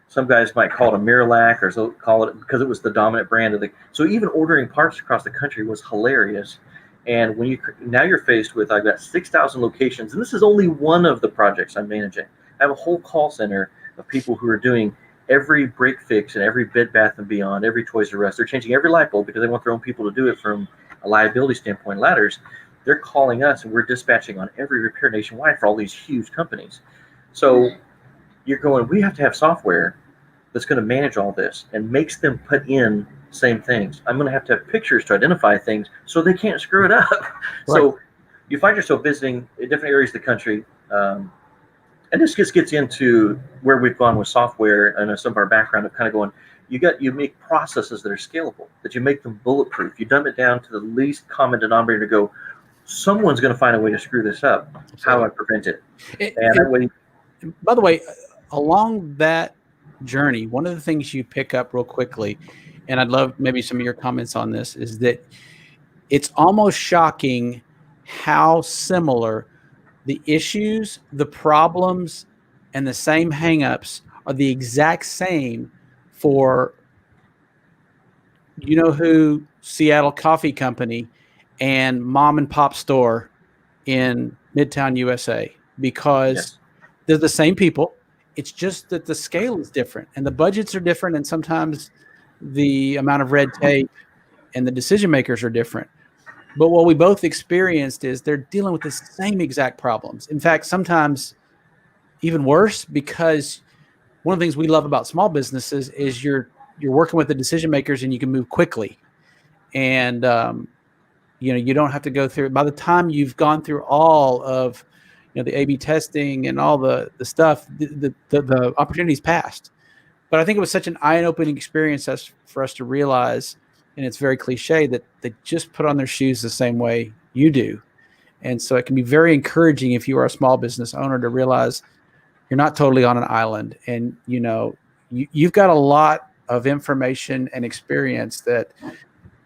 some guys might call it a Miralac, or so call it, because it was the dominant brand of the. So even ordering parts across the country was hilarious. And when now you're faced with, I've got 6,000 locations, and this is only one of the projects I'm managing. I have a whole call center of people who are doing every break fix and every Bed Bath & Beyond, every Toys R Us. They're changing every light bulb because they want their own people to do it from a liability standpoint, ladders. They're calling us, and we're dispatching on every repair nationwide for all these huge companies. So you're going, we have to have software that's going to manage all this and makes them put in same things. I'm going to have pictures to identify things so they can't screw it up. Right. So you find yourself visiting different areas of the country. And this just gets into where we've gone with software and some of our background of kind of going, you make processes that are scalable, that you make them bulletproof. You dumb it down to the least common denominator to go, someone's going to find a way to screw this up. Absolutely. How do I prevent it? And that way, by the way, along that journey, one of the things you pick up real quickly, and I'd love maybe some of your comments on this, is that it's almost shocking how similar the issues, the problems, and the same hangups are the exact same for who Seattle Coffee Company and mom and pop store in Midtown USA, because yes. they're the same people. It's just that the scale is different and the budgets are different, and sometimes the amount of red tape and the decision makers are different. But what we both experienced is they're dealing with the same exact problems. In fact, sometimes even worse, because one of the things we love about small businesses is you're working with the decision makers and you can move quickly. And, you don't have to go through, by the time you've gone through all of, the A/B testing and all the stuff, the opportunities passed. But I think it was such an eye-opening experience for us to realize, and it's very cliche, that they just put on their shoes the same way you do. And so it can be very encouraging if you are a small business owner to realize you're not totally on an island, and you've got a lot of information and experience that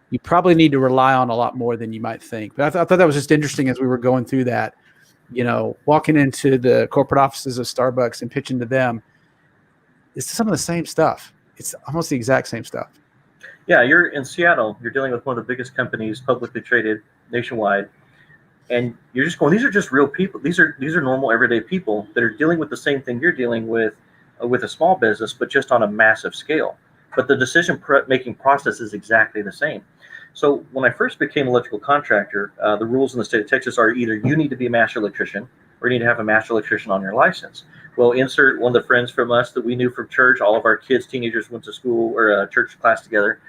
you probably need to rely on a lot more than you might think. But I thought that was just interesting as we were going through that, walking into the corporate offices of Starbucks and pitching to them. It's some of the same stuff. It's almost the exact same stuff. Yeah, you're in Seattle. You're dealing with one of the biggest companies, publicly traded nationwide, and you're just going, these are just real people. These are normal, everyday people that are dealing with the same thing you're dealing with a small business, but just on a massive scale. But the decision-making process is exactly the same. So when I first became an electrical contractor, the rules in the state of Texas are either you need to be a master electrician or you need to have a master electrician on your license. Well, insert one of the friends from us that we knew from church. All of our kids, teenagers, went to school or a church class together.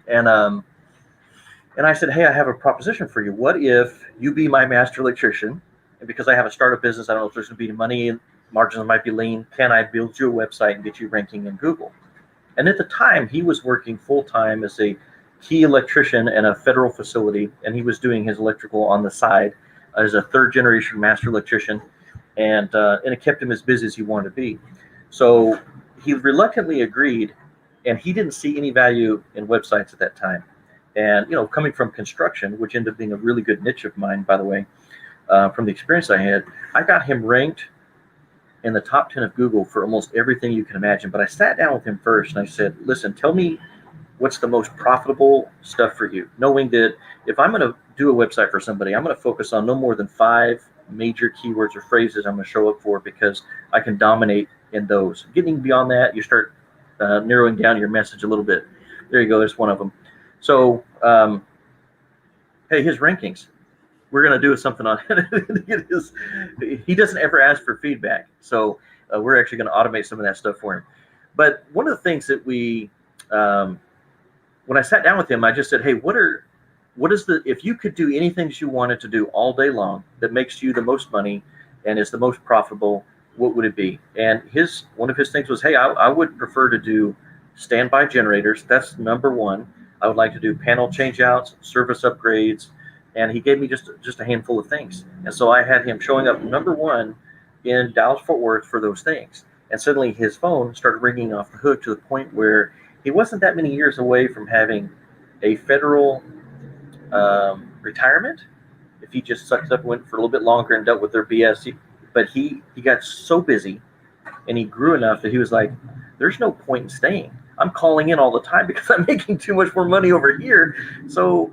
And I said, hey, I have a proposition for you. What if you be my master electrician? And because I have a startup business, I don't know if there's going to be money, and margins might be lean. Can I build you a website and get you ranking in Google? And at the time, he was working full-time as a key electrician in a federal facility, and he was doing his electrical on the side as a third-generation master electrician, and it kept him as busy as he wanted to be. So he reluctantly agreed, and he didn't see any value in websites at that time. And, coming from construction, which ended up being a really good niche of mine, by the way, from the experience I had, I got him ranked in the top 10 of Google for almost everything you can imagine. But I sat down with him first and I said, listen, tell me what's the most profitable stuff for you, knowing that if I'm going to do a website for somebody, I'm going to focus on no more than 5 major keywords or phrases I'm going to show up for, because I can dominate in those. Getting beyond that, you start narrowing down your message a little bit. There you go. There's one of them. So, hey, his rankings, we're going to do something on it. He doesn't ever ask for feedback. So we're actually going to automate some of that stuff for him. But one of the things that when I sat down with him, I just said, hey, if you could do anything you wanted to do all day long that makes you the most money and is the most profitable, what would it be? And one of his things was, hey, I would prefer to do standby generators. That's number one. I would like to do panel changeouts, service upgrades, and he gave me just a handful of things. And so I had him showing up number one in Dallas-Fort Worth for those things. And suddenly his phone started ringing off the hook to the point where he wasn't that many years away from having a federal retirement if he just sucked up, went for a little bit longer and dealt with their BS. But he got so busy and he grew enough that he was like, there's no point in staying. I'm calling in all the time because I'm making too much more money over here. So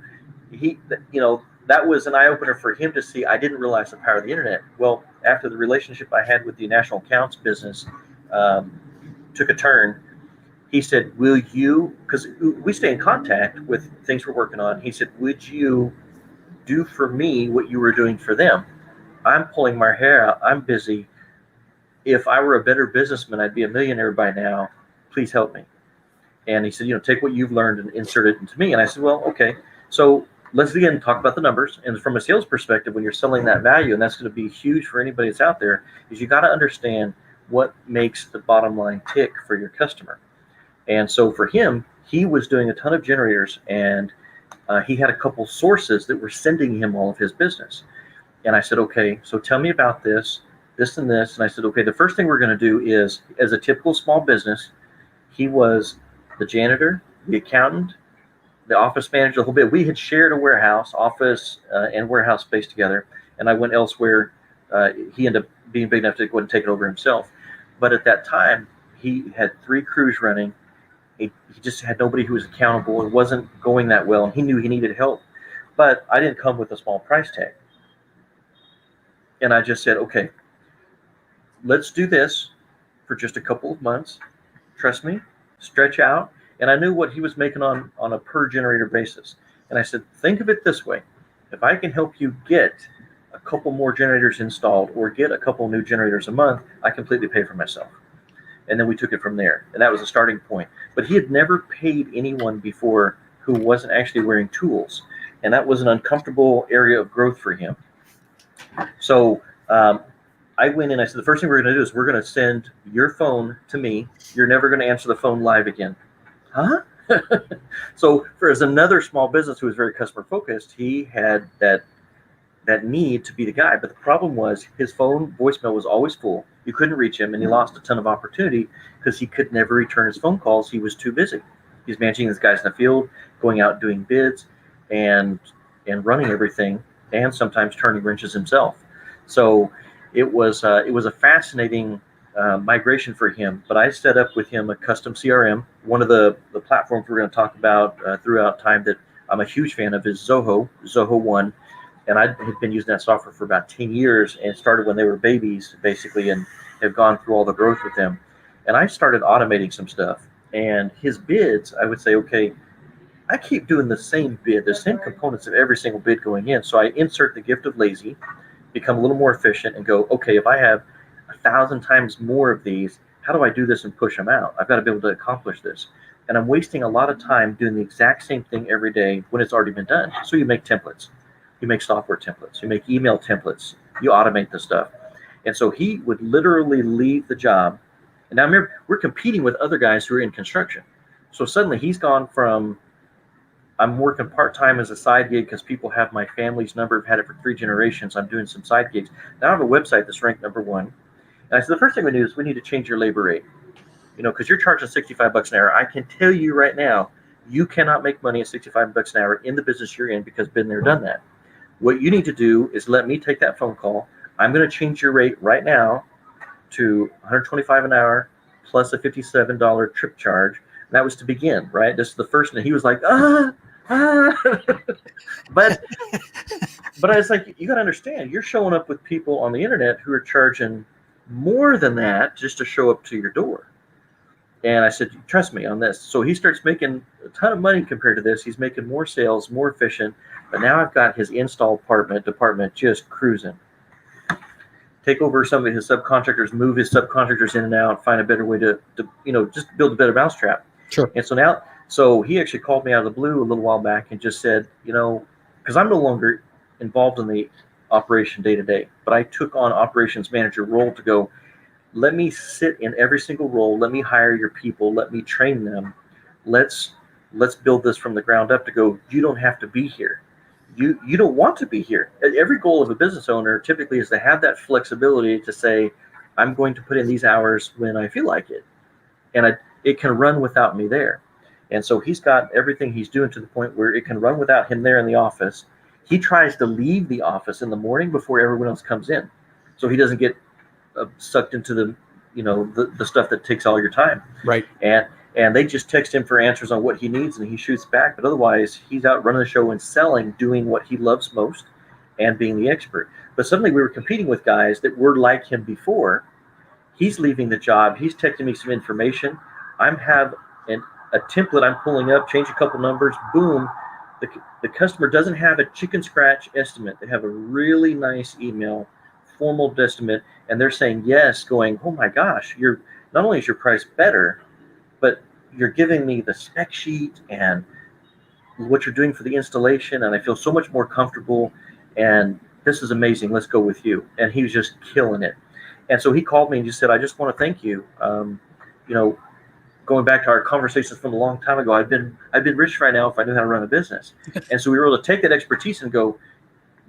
that was an eye-opener for him to see. I didn't realize the power of the internet. Well, after the relationship I had with the national accounts business took a turn, he said, will you, because we stay in contact with things we're working on. He said, would you do for me what you were doing for them? I'm pulling my hair out. I'm busy. If I were a better businessman, I'd be a millionaire by now. Please help me. And he said, take what you've learned and insert it into me. And I said, well, okay. So let's again talk about the numbers. And from a sales perspective, when you're selling that value, and that's going to be huge for anybody that's out there, is you got to understand what makes the bottom line tick for your customer. And so for him, he was doing a ton of generators, and he had a couple sources that were sending him all of his business. And I said, okay, so tell me about this, this and this. And I said, okay, the first thing we're going to do is, as a typical small business, he was the janitor, the accountant, the office manager, the whole bit. We had shared a warehouse, office and warehouse space together. And I went elsewhere. He ended up being big enough to go ahead and take it over himself. But at that time, he had 3 crews running. He just had nobody who was accountable. It wasn't going that well, and he knew he needed help. But I didn't come with a small price tag. And I just said, okay, let's do this for just a couple of months. Trust me, stretch out. And I knew what he was making on a per generator basis. And I said, think of it this way. If I can help you get a couple more generators installed or get a couple new generators a month, I completely pay for myself. And then we took it from there. And that was a starting point. But he had never paid anyone before who wasn't actually wearing tools. And that was an uncomfortable area of growth for him. So I went in, I said, the first thing we're going to do is we're going to send your phone to me. You're never going to answer the phone live again. Huh? So as another small business who was very customer focused, he had that need to be the guy. But the problem was his phone voicemail was always full. You couldn't reach him, and he lost a ton of opportunity because he could never return his phone calls. He was too busy. He's managing his guys in the field, going out doing bids, and running everything, and sometimes turning wrenches himself. So it was a fascinating migration for him. But I set up with him a custom CRM. One of the platforms we're going to talk about throughout time that I'm a huge fan of is Zoho 1. And I had been using that software for about 10 years and started when they were babies, basically, and have gone through all the growth with them. And I started automating some stuff. And his bids, I would say, okay, I keep doing the same bid, the same components of every single bid going in. So I insert the gift of lazy, become a little more efficient, and go, okay, if I have 1,000 times more of these, how do I do this and push them out? I've got to be able to accomplish this. And I'm wasting a lot of time doing the exact same thing every day when it's already been done. So you make templates. You make software templates. You make email templates. You automate the stuff. And so he would literally leave the job. And now remember, we're competing with other guys who are in construction. So suddenly he's gone from, I'm working part-time as a side gig because people have my family's number. I've had it for 3 generations. I'm doing some side gigs. Now I have a website that's ranked number 1. And I said, the first thing we do is we need to change your labor rate. Because you're charging $65 an hour. I can tell you right now, you cannot make money at $65 an hour in the business you're in because been there, done that. What you need to do is let me take that phone call. I'm going to change your rate right now to $125 an hour plus a $57 trip charge. And that was to begin, right? This is the first, and he was like, but I was like, you got to understand, you're showing up with people on the internet who are charging more than that just to show up to your door. And I said, trust me on this. So he starts making a ton of money compared to this. He's making more sales, more efficient. But now I've got his install department just cruising. Take over some of his subcontractors, move his subcontractors in and out, find a better way to just build a better mousetrap. Sure. And so he actually called me out of the blue a little while back and just said, because I'm no longer involved in the operation day to day, but I took on operations manager role to go, let me sit in every single role. Let me hire your people. Let me train them. Let's build this from the ground up to go, you don't have to be here. You don't want to be here. Every goal of a business owner typically is to have that flexibility to say, I'm going to put in these hours when I feel like it. And it can run without me there. And so he's got everything he's doing to the point where it can run without him there in the office. He tries to leave the office in the morning before everyone else comes in. So he doesn't get sucked into the stuff that takes all your time. Right. And they just text him for answers on what he needs, and he shoots back. But otherwise, he's out running the show and selling, doing what he loves most, and being the expert. But suddenly we were competing with guys that were like him before. He's leaving the job. He's texting me some information. I have a template I'm pulling up, change a couple numbers, boom. The customer doesn't have a chicken scratch estimate. They have a really nice email, formal estimate, and they're saying yes, going, oh my gosh, not only is your price better, but you're giving me the spec sheet and what you're doing for the installation, and I feel so much more comfortable, and this is amazing. Let's go with you. And he was just killing it. And so he called me and just said, I just want to thank you. going back to our conversations from a long time ago, I'd been rich right now if I knew how to run a business. And so we were able to take that expertise and go,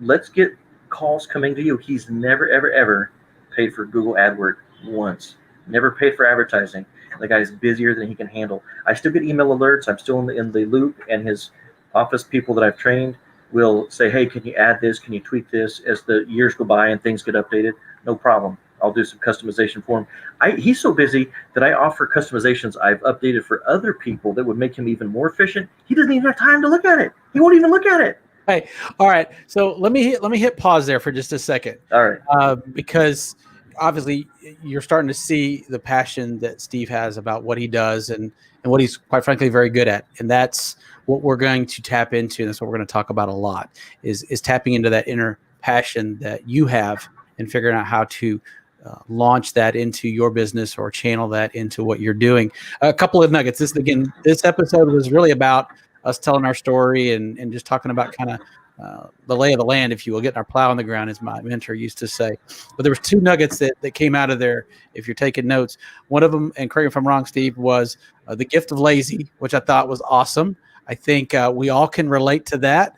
let's get calls coming to you. He's never, ever, ever paid for Google AdWords once. Never paid for advertising. The guy's busier than he can handle. I still get email alerts. I'm still in the loop, and his office people that I've trained will say, hey, can you add this? Can you tweak this? As the years go by and things get updated, no problem. I'll do some customization for him. He's so busy that I offer customizations I've updated for other people that would make him even more efficient. He doesn't even have time to look at it. He won't even look at it. Hey, all right. So let me hit pause there for just a second. All right. Because obviously you're starting to see the passion that Steve has about what he does and what he's quite frankly very good at. And that's what we're going to tap into. And that's what we're going to talk about a lot is tapping into that inner passion that you have and figuring out how to launch that into your business or channel that into what you're doing. A couple of nuggets. This episode was really about us telling our story and just talking about kind of the lay of the land, if you will, getting our plow on the ground, as my mentor used to say. But there was two nuggets that came out of there, if you're taking notes. One of them, and correct me if I'm wrong, Steve, was the gift of lazy, which I thought was awesome. I think we all can relate to that,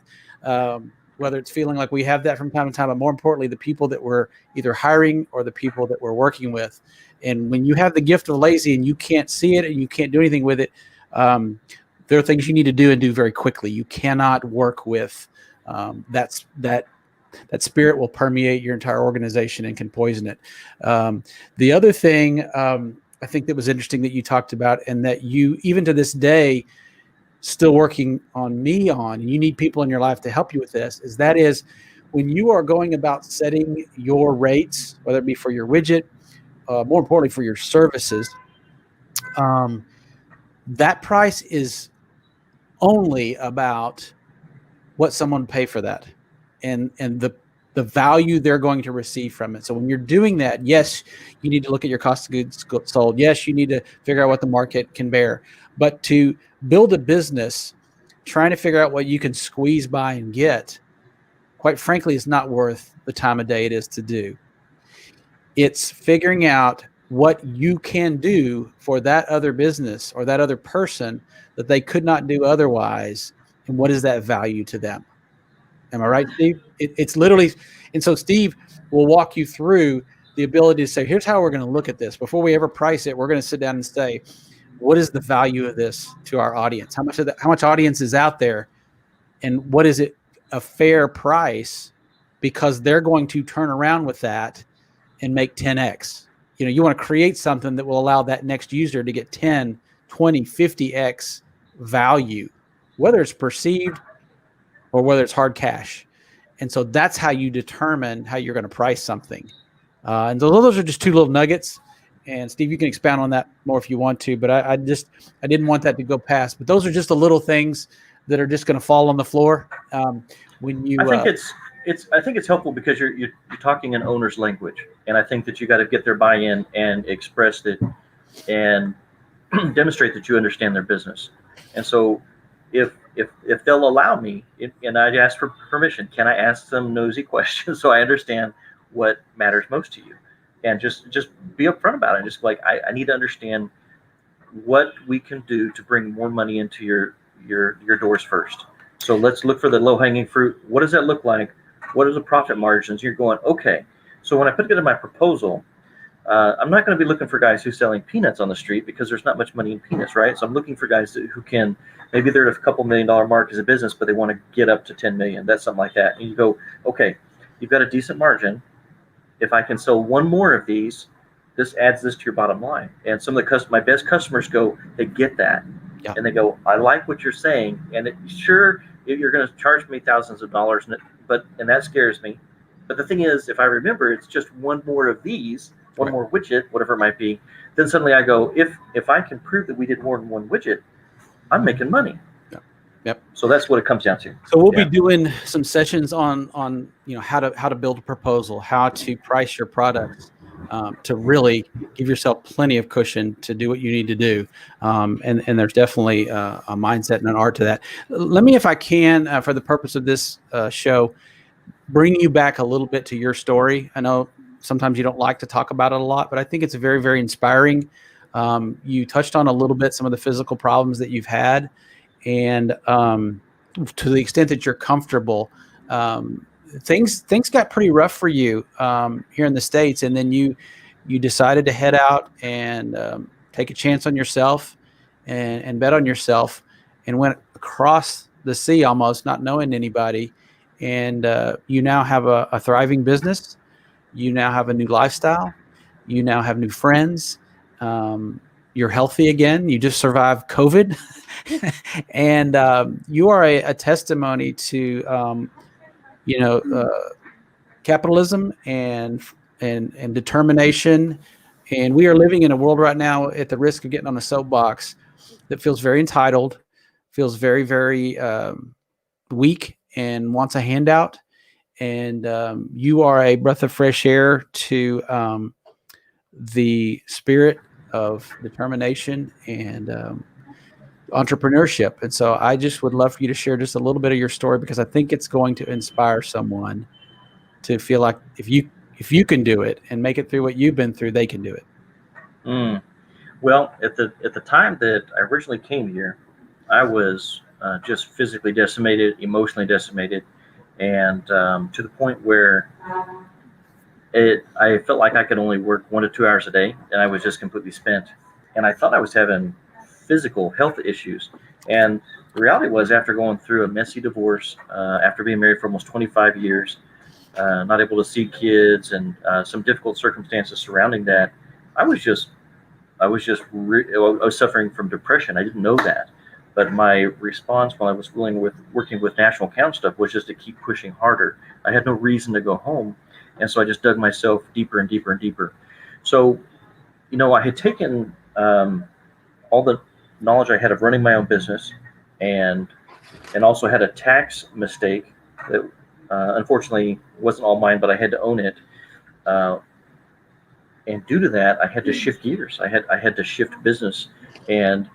whether it's feeling like we have that from time to time, but more importantly, the people that we're either hiring or the people that we're working with. And when you have the gift of lazy and you can't see it and you can't do anything with it, there are things you need to do and do very quickly. You cannot work with that spirit will permeate your entire organization and can poison it. The other thing I think that was interesting that you talked about, and that you, even to this day, still working on me on, and you need people in your life to help you with this, is when you are going about setting your rates, whether it be for your widget, more importantly for your services, that price is only about what someone pay for that and the value they're going to receive from it. So when you're doing that, yes, you need to look at your cost of goods sold. Yes, you need to figure out what the market can bear. But to build a business, trying to figure out what you can squeeze by and get, quite frankly, is not worth the time of day it is to do. It's figuring out what you can do for that other business or that other person that they could not do otherwise, and what is that value to them. Am I right, Steve? It's literally, and so Steve will walk you through the ability to say, here's how we're going to look at this. Before we ever price it, we're going to sit down and say, what is the value of this to our audience? How much audience is out there, and what is it a fair price, because they're going to turn around with that and make 10x. You want to create something that will allow that next user to get 10, 20, 50x value, whether it's perceived or whether it's hard cash. And so that's how you determine how you're going to price something. And those are just two little nuggets. And Steve, you can expound on that more if you want to, but I didn't want that to go past. But those are just the little things that are just going to fall on the floor. When you, I think it's helpful because you're talking an owner's language, and I think that you got to get their buy-in and express it and demonstrate that you understand their business. And so, if they'll allow me, and I'd ask for permission, can I ask some nosy questions so I understand what matters most to you, and just be upfront about it. Just like I need to understand what we can do to bring more money into your doors first. So let's look for the low-hanging fruit. What does that look like? What are the profit margins? You're going, okay. So when I put together my proposal, I'm not going to be looking for guys who are selling peanuts on the street, because there's not much money in peanuts, right? So I'm looking for guys who can, maybe they're at a couple $1 million mark as a business, but they want to get up to 10 million. That's something like that. And you go, okay, you've got a decent margin. If I can sell one more of these, this adds this to your bottom line. And some of my best customers go, they get that. Yeah. And they go, I like what you're saying. And sure, you're going to charge me thousands of dollars, and that scares me. But the thing is, if I remember, it's just one more of these, one more widget, whatever it might be, then suddenly I go, if I can prove that we did more than one widget, I'm making money. Yep. So that's what it comes down to. So we'll be doing some sessions on how to build a proposal, how to price your products, to really give yourself plenty of cushion to do what you need to do. And there's definitely a mindset and an art to that. Let me, if I can, for the purpose of this show, bring you back a little bit to your story. I know sometimes you don't like to talk about it a lot, but I think it's very, very inspiring. You touched on a little bit some of the physical problems that you've had, and to the extent that you're comfortable, things got pretty rough for you here in the States, and then you decided to head out and take a chance on yourself and bet on yourself, and went across the sea almost not knowing anybody, and you now have a thriving business. You now have a new lifestyle. You now have new friends. You're healthy again. You just survived COVID. And you are a testimony to capitalism and determination. And we are living in a world right now, at the risk of getting on a soapbox, that feels very entitled, feels very, very weak, and wants a handout. And you are a breath of fresh air to the spirit of determination and entrepreneurship. And so I just would love for you to share just a little bit of your story, because I think it's going to inspire someone to feel like if you can do it and make it through what you've been through, they can do it. Well, at the time that I originally came here, I was just physically decimated, emotionally decimated, and to the point where I felt like I could only work 1 to 2 hours a day, and I was just completely spent. And I thought I was having physical health issues. And the reality was, after going through a messy divorce, after being married for almost 25 years, not able to see kids, and some difficult circumstances surrounding that, I was suffering from depression. I didn't know that. But my response while I was working with national account stuff was just to keep pushing harder. I had no reason to go home. And so I just dug myself deeper and deeper and deeper. So, I had taken all the knowledge I had of running my own business, and also had a tax mistake that unfortunately wasn't all mine, but I had to own it. And due to that, I had to shift gears. I had to shift business and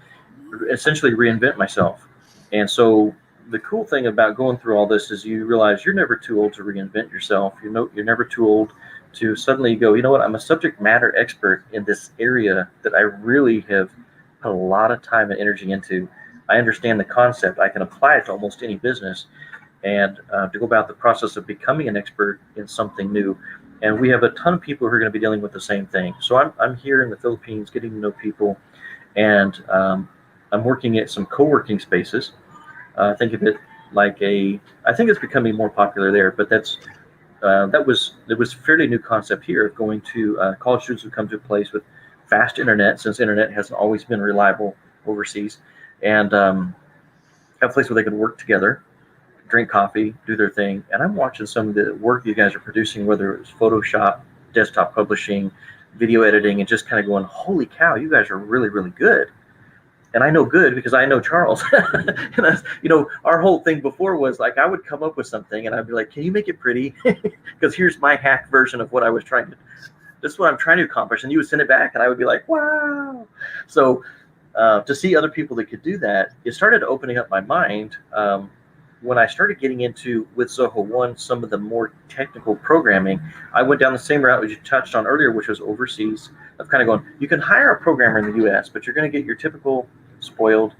essentially reinvent myself. And so the cool thing about going through all this is you realize you're never too old to reinvent yourself. You're never too old to suddenly go, you know what, I'm a subject matter expert in this area that I really have put a lot of time and energy into. I understand the concept. I can apply it to almost any business, and to go about the process of becoming an expert in something new. And we have a ton of people who are going to be dealing with the same thing. So I'm here in the Philippines getting to know people, and I'm working at some co-working spaces. Think of it like I think it's becoming more popular there, but it was a fairly new concept here of going to college students who come to a place with fast internet, since internet hasn't always been reliable overseas, and have a place where they can work together, drink coffee, do their thing. And I'm watching some of the work you guys are producing, whether it's Photoshop, desktop publishing, video editing, and just kind of going, holy cow, you guys are really, really good. And I know good because I know Charles. And our whole thing before was like, I would come up with something and I'd be like, can you make it pretty? Because here's my hack version of what I was trying to, this is what I'm trying to accomplish. And you would send it back and I would be like, wow. So to see other people that could do that, it started opening up my mind. When I started getting into, with Zoho One, some of the more technical programming, I went down the same route as you touched on earlier, which was overseas, of kind of going, you can hire a programmer in the U.S., but you're going to get your typical spoiled,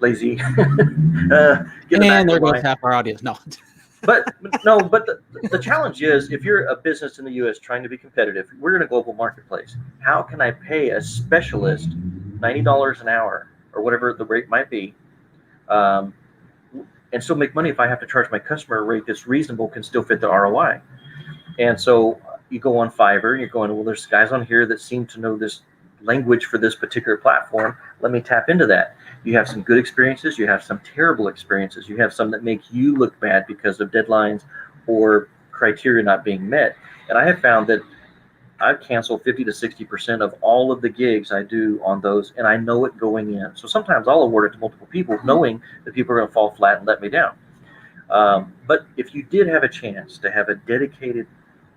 lazy. And there goes half our audience. No. But the challenge is, if you're a business in the U.S. trying to be competitive, we're in a global marketplace. How can I pay a specialist $90 an hour or whatever the rate might be, and still make money if I have to charge my customer a rate that's reasonable, can still fit the ROI? And so you go on Fiverr and you're going, well, there's guys on here that seem to know this language for this particular platform. Let me tap into that. You have some good experiences. You have some terrible experiences. You have some that make you look bad because of deadlines or criteria not being met. And I have found that I've canceled 50 to 60% of all of the gigs I do on those, and I know it going in. So sometimes I'll award it to multiple people, knowing that people are going to fall flat and let me down. But if you did have a chance to have a dedicated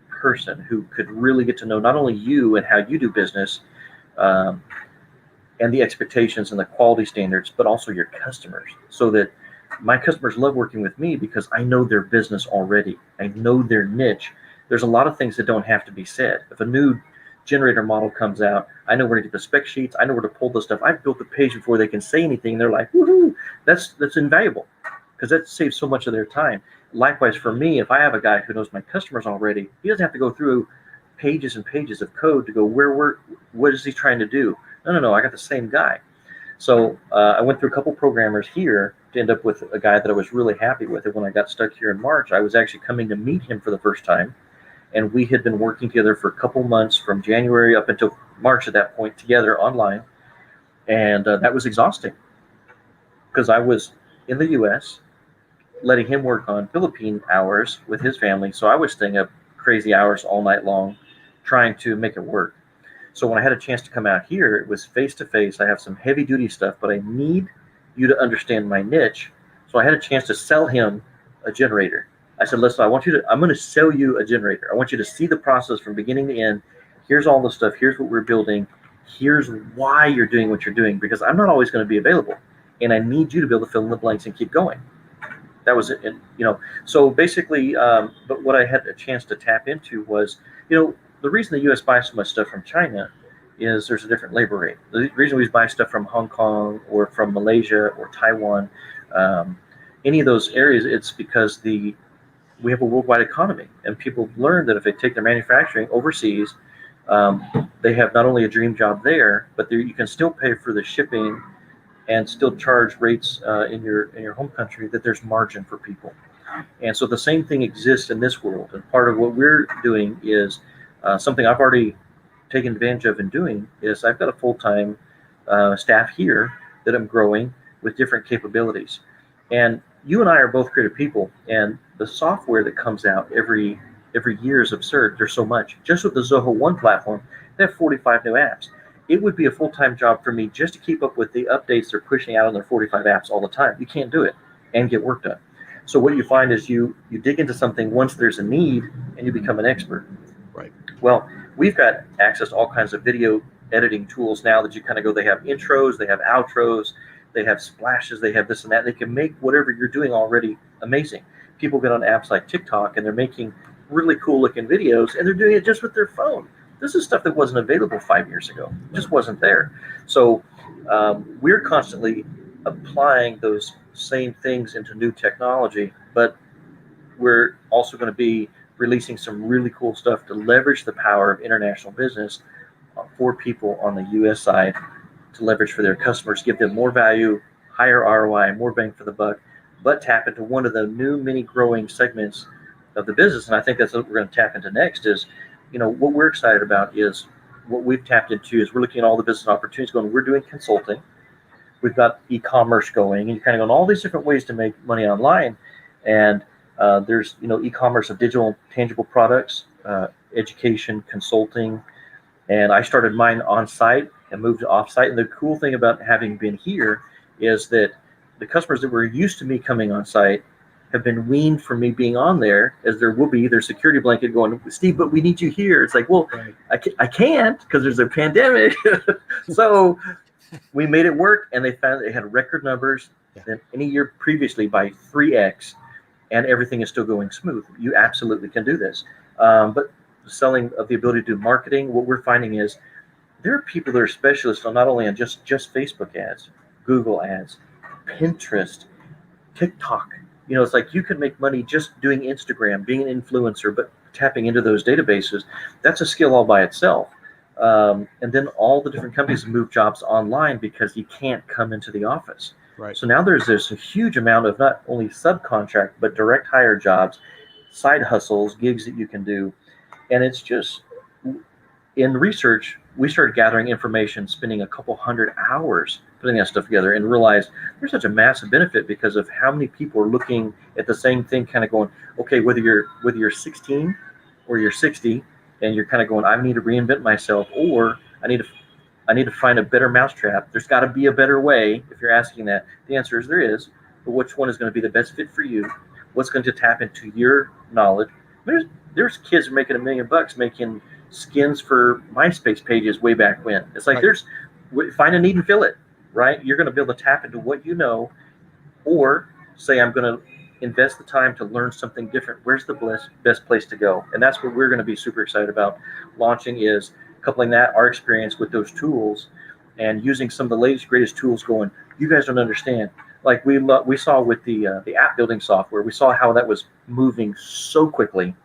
person who could really get to know not only you and how you do business, and the expectations and the quality standards, but also your customers, so that my customers love working with me because I know their business already. I know their niche. There's a lot of things that don't have to be said. If a new generator model comes out, I know where to get the spec sheets. I know where to pull the stuff. I've built the page before they can say anything. They're like, woohoo! That's invaluable because that saves so much of their time. Likewise for me, if I have a guy who knows my customers already, he doesn't have to go through pages and pages of code to go what is he trying to do? No. I got the same guy. So I went through a couple programmers here to end up with a guy that I was really happy with. And when I got stuck here in March, I was actually coming to meet him for the first time. And we had been working together for a couple months from January up until March at that point together online. And that was exhausting because I was in the U.S. letting him work on Philippine hours with his family. So I was staying up crazy hours all night long trying to make it work. So when I had a chance to come out here, it was face-to-face. I have some heavy-duty stuff, but I need you to understand my niche. So I had a chance to sell him a generator. I said, listen, I'm going to sell you a generator. I want you to see the process from beginning to end. Here's all the stuff. Here's what we're building. Here's why you're doing what you're doing, because I'm not always going to be available. And I need you to be able to fill in the blanks and keep going. That was it. And, so basically, but what I had a chance to tap into was, the reason the U.S. buys so much stuff from China is there's a different labor rate. The reason we buy stuff from Hong Kong or from Malaysia or Taiwan, any of those areas, it's because we have a worldwide economy, and people learn that if they take their manufacturing overseas, they have not only a dream job there, but you can still pay for the shipping and still charge rates in your home country, that there's margin for people. And so the same thing exists in this world. And part of what we're doing is something I've already taken advantage of in doing is I've got a full-time staff here that I'm growing with different capabilities. And you and I are both creative people, and the software that comes out every year is absurd. There's so much. Just with the Zoho One platform, they have 45 new apps. It would be a full-time job for me just to keep up with the updates they're pushing out on their 45 apps all the time. You can't do it and get work done. So what you find is you dig into something once there's a need, and you become an expert. Right. Well, we've got access to all kinds of video editing tools now that you kind of go, they have intros, they have outros, they have splashes, they have this and that. They can make whatever you're doing already amazing. People get on apps like TikTok and they're making really cool looking videos, and they're doing it just with their phone. This is stuff that wasn't available 5 years ago. It just wasn't there. So we're constantly applying those same things into new technology, but we're also going to be releasing some really cool stuff to leverage the power of international business for people on the U.S. side to leverage for their customers, give them more value, higher ROI, more bang for the buck, but tap into one of the new many growing segments of the business. And I think that's what we're going to tap into next is, what we're excited about is what we've tapped into is we're looking at all the business opportunities going. We're doing consulting. We've got e-commerce going, and you kind of go on all these different ways to make money online. And there's, e-commerce of digital tangible products, education, consulting. And I started mine on site and moved to off site. And the cool thing about having been here is that the customers that were used to me coming on site have been weaned from me being on there, as there will be their security blanket going, Steve, but we need you here. It's like, well, right. I can't because there's a pandemic. So we made it work, and they found they had record numbers than any year previously by 3x, and everything is still going smooth. You absolutely can do this. But selling of the ability to do marketing, what we're finding is there are people that are specialists on not only on just Facebook ads, Google ads, Pinterest, TikTok. It's like you can make money just doing Instagram, being an influencer, but tapping into those databases. That's a skill all by itself. And then all the different companies have moved jobs online because you can't come into the office. Right. So now there's this huge amount of not only subcontract, but direct hire jobs, side hustles, gigs that you can do. And it's just, in research, we started gathering information, spending a couple hundred hours putting that stuff together, and realized there's such a massive benefit because of how many people are looking at the same thing, kind of going, okay, whether you're 16 or you're 60, and you're kind of going, I need to reinvent myself, or I need to find a better mousetrap. There's got to be a better way. If you're asking that, the answer is there is. But which one is going to be the best fit for you? What's going to tap into your knowledge? There's kids making $1 million making skins for MySpace pages way back when. It's like find a need and fill it, right? You're going to be able to tap into what you know, or say I'm going to invest the time to learn something different. Where's the best place to go? And that's what we're going to be super excited about launching is coupling that, our experience with those tools, and using some of the latest, greatest tools going, you guys don't understand. Like we saw with the app building software, we saw how that was moving so quickly.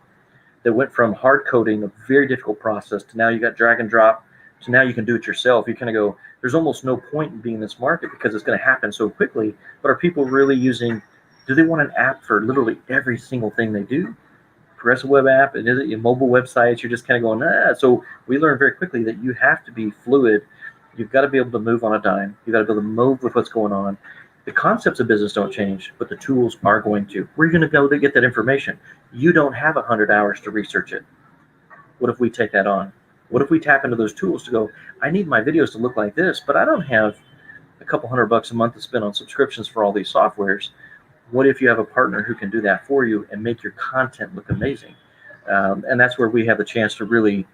That went from hard coding, a very difficult process, to now you got drag and drop, to now you can do it yourself. You kind of go, there's almost no point in being in this market because it's going to happen so quickly. But are people really using, do they want an app for literally every single thing they do? Progressive web app, and is it mobile websites? You're just kind of going, nah. So we learned very quickly that you have to be fluid. You've got to be able to move on a dime. You've got to be able to move with what's going on. The concepts of business don't change, but the tools are going to. Where are you going to go to get that information? You don't have 100 hours to research it. What if we take that on? What if we tap into those tools to go, I need my videos to look like this, but I don't have a couple $100 a month to spend on subscriptions for all these softwares. What if you have a partner who can do that for you and make your content look amazing? And that's where we have the chance to really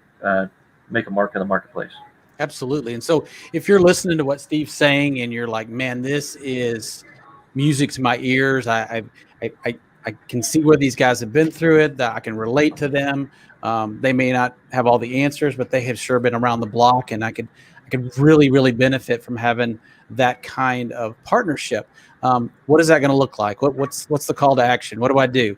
make a mark in the marketplace. Absolutely. And so if you're listening to what Steve's saying and you're like, man, this is music to my ears. I can see where these guys have been through it, that I can relate to them. They may not have all the answers, but they have sure been around the block, and I could really, really benefit from having that kind of partnership. What is that going to look like? What's the call to action? What do I do?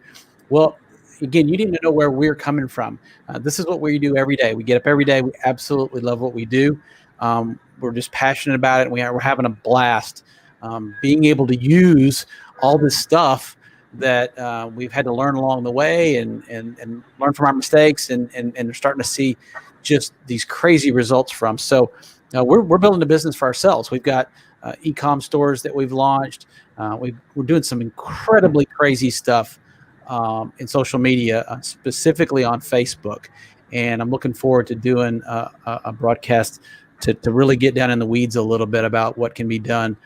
Well, again, you need to know where we're coming from. This is what we do every day. We get up every day. We absolutely love what we do. We're just passionate about it. We're having a blast being able to use all this stuff that we've had to learn along the way and learn from our mistakes and are starting to see just these crazy results from. So we're building a business for ourselves. We've got e-com stores that we've launched. We're doing some incredibly crazy stuff in social media, specifically on Facebook. And I'm looking forward to doing a broadcast to really get down in the weeds a little bit about what can be done,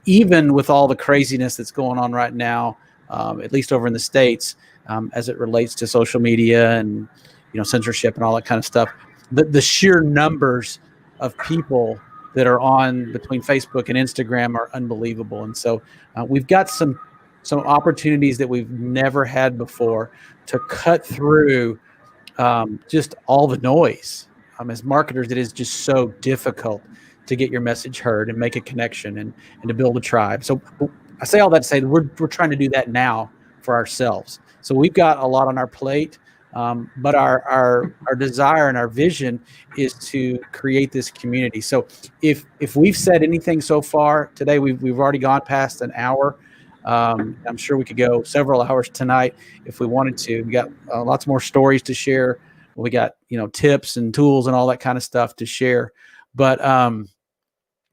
even with all the craziness that's going on right now, at least over in the States, as it relates to social media and censorship and all that kind of stuff. The sheer numbers of people that are on between Facebook and Instagram are unbelievable. And so we've got some opportunities that we've never had before to cut through just all the noise. As marketers, it is just so difficult to get your message heard and make a connection and to build a tribe. So I say all that to say that we're trying to do that now for ourselves. So we've got a lot on our plate, but our desire and our vision is to create this community. So if we've said anything so far today, we've already gone past an hour. I'm sure we could go several hours tonight if we wanted to. We got lots more stories to share. We got tips and tools and all that kind of stuff to share. But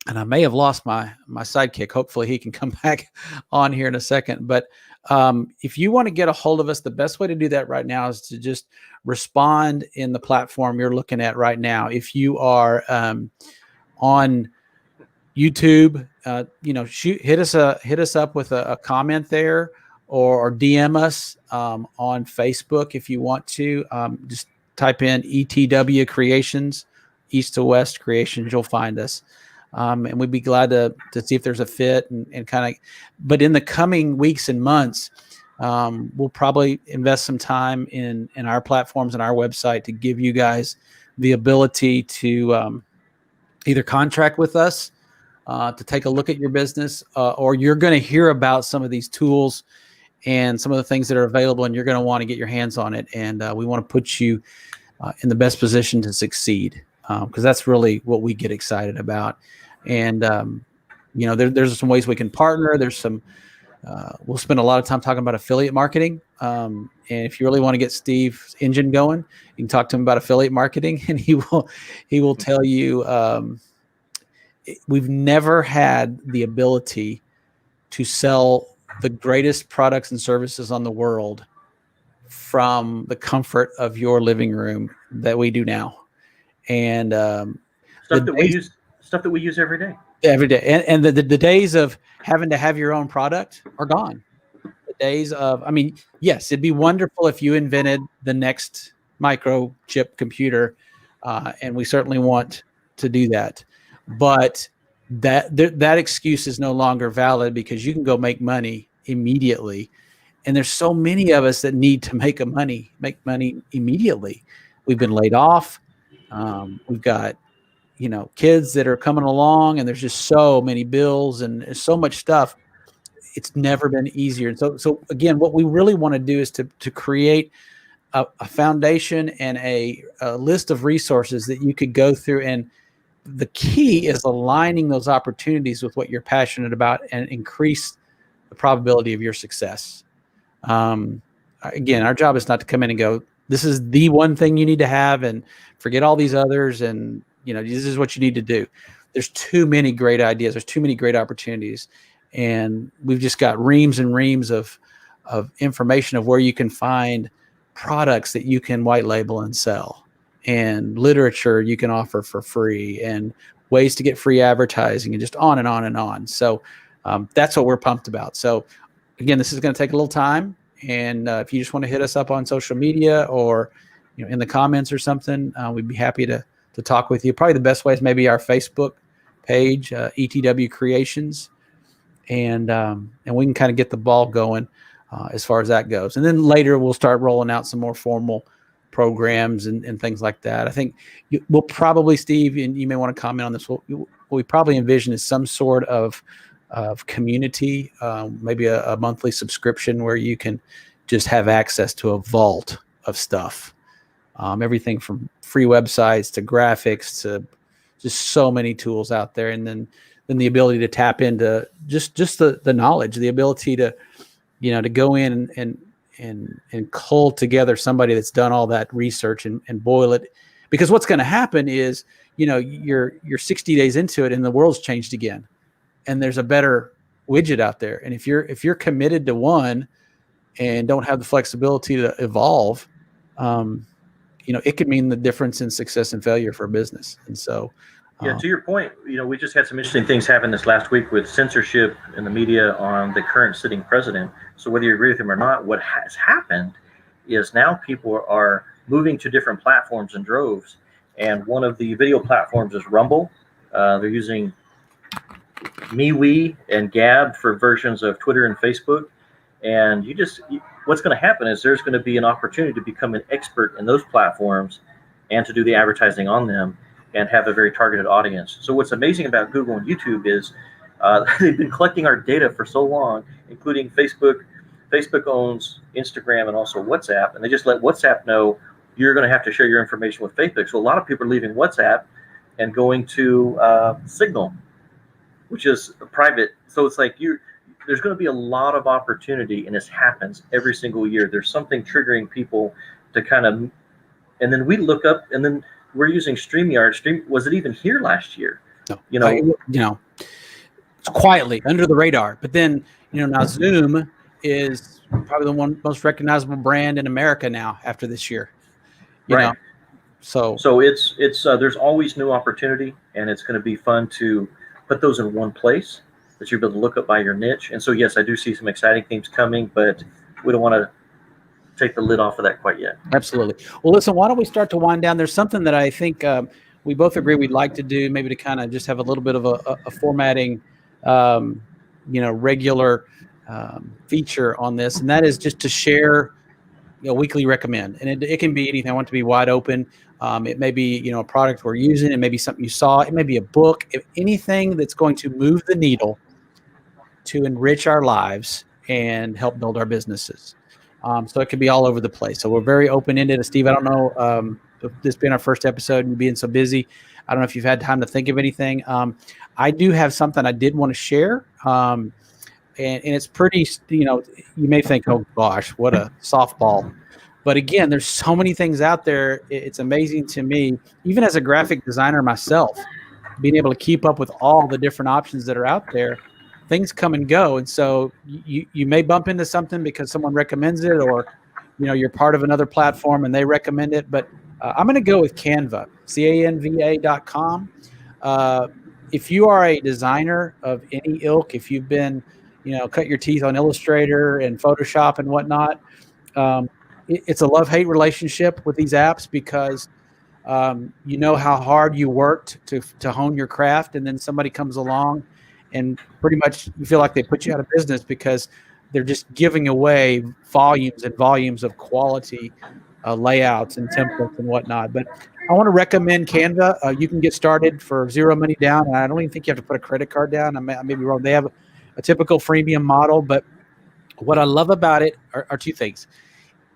and I may have lost my sidekick. Hopefully he can come back on here in a second. But if you want to get a hold of us, the best way to do that right now is to just respond in the platform you're looking at right now. If you are on YouTube, hit us up with a comment there, or DM us on Facebook if you want to. Just type in ETW Creations, East to West Creations. You'll find us. And we'd be glad to see if there's a fit and kind of, but in the coming weeks and months, we'll probably invest some time in our platforms and our website to give you guys the ability to either contract with us, to take a look at your business, or you're going to hear about some of these tools and some of the things that are available, and you're going to want to get your hands on it. And we want to put you in the best position to succeed, because that's really what we get excited about. And there's some ways we can partner. There's some we'll spend a lot of time talking about affiliate marketing. And if you really want to get Steve's engine going, you can talk to him about affiliate marketing, and he will tell you. We've never had the ability to sell the greatest products and services on the world from the comfort of your living room that we do now. And stuff that we use every day. Every day. And the days of having to have your own product are gone. The days of, yes, it'd be wonderful if you invented the next microchip computer, and we certainly want to do that. But that excuse is no longer valid, because you can go make money immediately. And there's so many of us that need to make money immediately. We've been laid off. We've got, kids that are coming along, and there's just so many bills and so much stuff. It's never been easier. And so again, what we really want to do is to create a foundation and a list of resources that you could go through. And the key is aligning those opportunities with what you're passionate about and increase the probability of your success. Again, our job is not to come in and go, this is the one thing you need to have and forget all these others. And, this is what you need to do. There's too many great ideas. There's too many great opportunities. And we've just got reams and reams of information of where you can find products that you can white label and sell, and literature you can offer for free, and ways to get free advertising, and just on and on and on. So that's what we're pumped about. So again, this is going to take a little time. And if you just want to hit us up on social media or in the comments or something, we'd be happy to talk with you. Probably the best way is maybe our Facebook page, ETW Creations, and we can kind of get the ball going as far as that goes. And then later we'll start rolling out some more formal programs and things like that. I think we'll probably, Steve, and you may want to comment on this, what we probably envision is some sort of community, maybe a monthly subscription where you can just have access to a vault of stuff. Everything from free websites to graphics to just so many tools out there. And then the ability to tap into just the knowledge, the ability to, to go in and cull together somebody that's done all that research and boil it. Because what's going to happen is, you're 60 days into it and the world's changed again, and there's a better widget out there. And if you're committed to one and don't have the flexibility to evolve, it could mean the difference in success and failure for a business. And so, yeah, to your point, we just had some interesting things happen this last week with censorship in the media on the current sitting president. So whether you agree with him or not, what has happened is now people are moving to different platforms in droves. And one of the video platforms is Rumble. They're using MeWe and Gab for versions of Twitter and Facebook. And what's going to happen is there's going to be an opportunity to become an expert in those platforms and to do the advertising on them and have a very targeted audience. So what's amazing about Google and YouTube is they've been collecting our data for so long, including Facebook. Facebook owns Instagram and also WhatsApp, and they just let WhatsApp know you're going to have to share your information with Facebook. So a lot of people are leaving WhatsApp and going to Signal, which is private. So it's like there's going to be a lot of opportunity, and this happens every single year. There's something triggering people to kind of, and then we look up, and then we're using StreamYard. Was it even here last year? No. It's quietly under the radar. But then, now Zoom is probably the most recognizable brand in America now after this year. Right. So it's there's always new opportunity, and it's going to be fun to put those in one place that you're able to look up by your niche. And so, yes, I do see some exciting things coming, but we don't want to take the lid off of that quite yet. Absolutely. Well, listen, why don't we start to wind down? There's something that I think we both agree we'd like to do, maybe to kind of just have a little bit of a formatting, regular feature on this, and that is just to share weekly recommend. And it can be anything. I want it to be wide open. It may be, a product we're using. It may be something you saw. It may be a book. Anything that's going to move the needle to enrich our lives and help build our businesses. So it could be all over the place. So we're very open-ended. Steve, I don't know, this being our first episode and being so busy, I don't know if you've had time to think of anything. I do have something I did want to share. And it's pretty, you may think, oh gosh, what a softball. But again, there's so many things out there. It's amazing to me, even as a graphic designer myself, being able to keep up with all the different options that are out there. Things come and go. And so you may bump into something because someone recommends it, or, you're part of another platform and they recommend it. But I'm going to go with Canva, Canva.com. If you are a designer of any ilk, if you've been, cut your teeth on Illustrator and Photoshop and whatnot, it's a love-hate relationship with these apps because you know how hard you worked to hone your craft, and then somebody comes along and pretty much you feel like they put you out of business because they're just giving away volumes and volumes of quality layouts and templates and whatnot. But I want to recommend Canva. You can get started for zero money down, and I don't even think you have to put a credit card down. I may be wrong. They have a typical freemium model, but what I love about it are two things.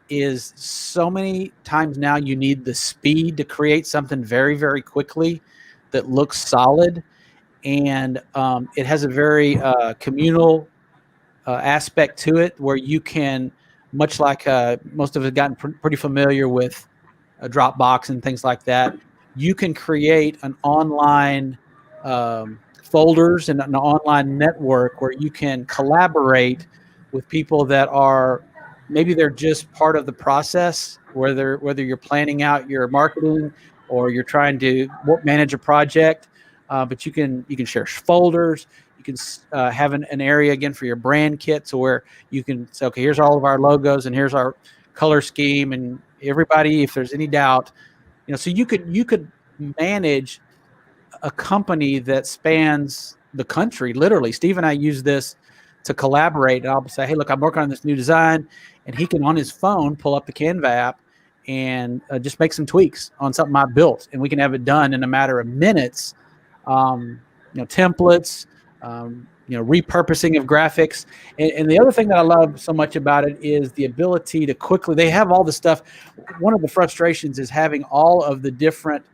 Is so many times now you need the speed to create something very, very quickly that looks solid, and it has a very communal aspect to it where you can, much like most of us have gotten pretty familiar with Dropbox and things like that, you can create an online folders and an online network where you can collaborate with people that are maybe they're just part of the process, whether you're planning out your marketing or you're trying to manage a project, but you can share folders. You can have an area again for your brand kit, so where you can say, okay, here's all of our logos and here's our color scheme, and everybody, if there's any doubt, so you could manage a company that spans the country. Literally, Steve and I use this to collaborate. And I'll say, hey, look, I'm working on this new design, and he can on his phone pull up the Canva app and just make some tweaks on something I built, and we can have it done in a matter of minutes. Templates, repurposing of graphics. And the other thing that I love so much about it is the ability to quickly, they have all the stuff. One of the frustrations is having all of the different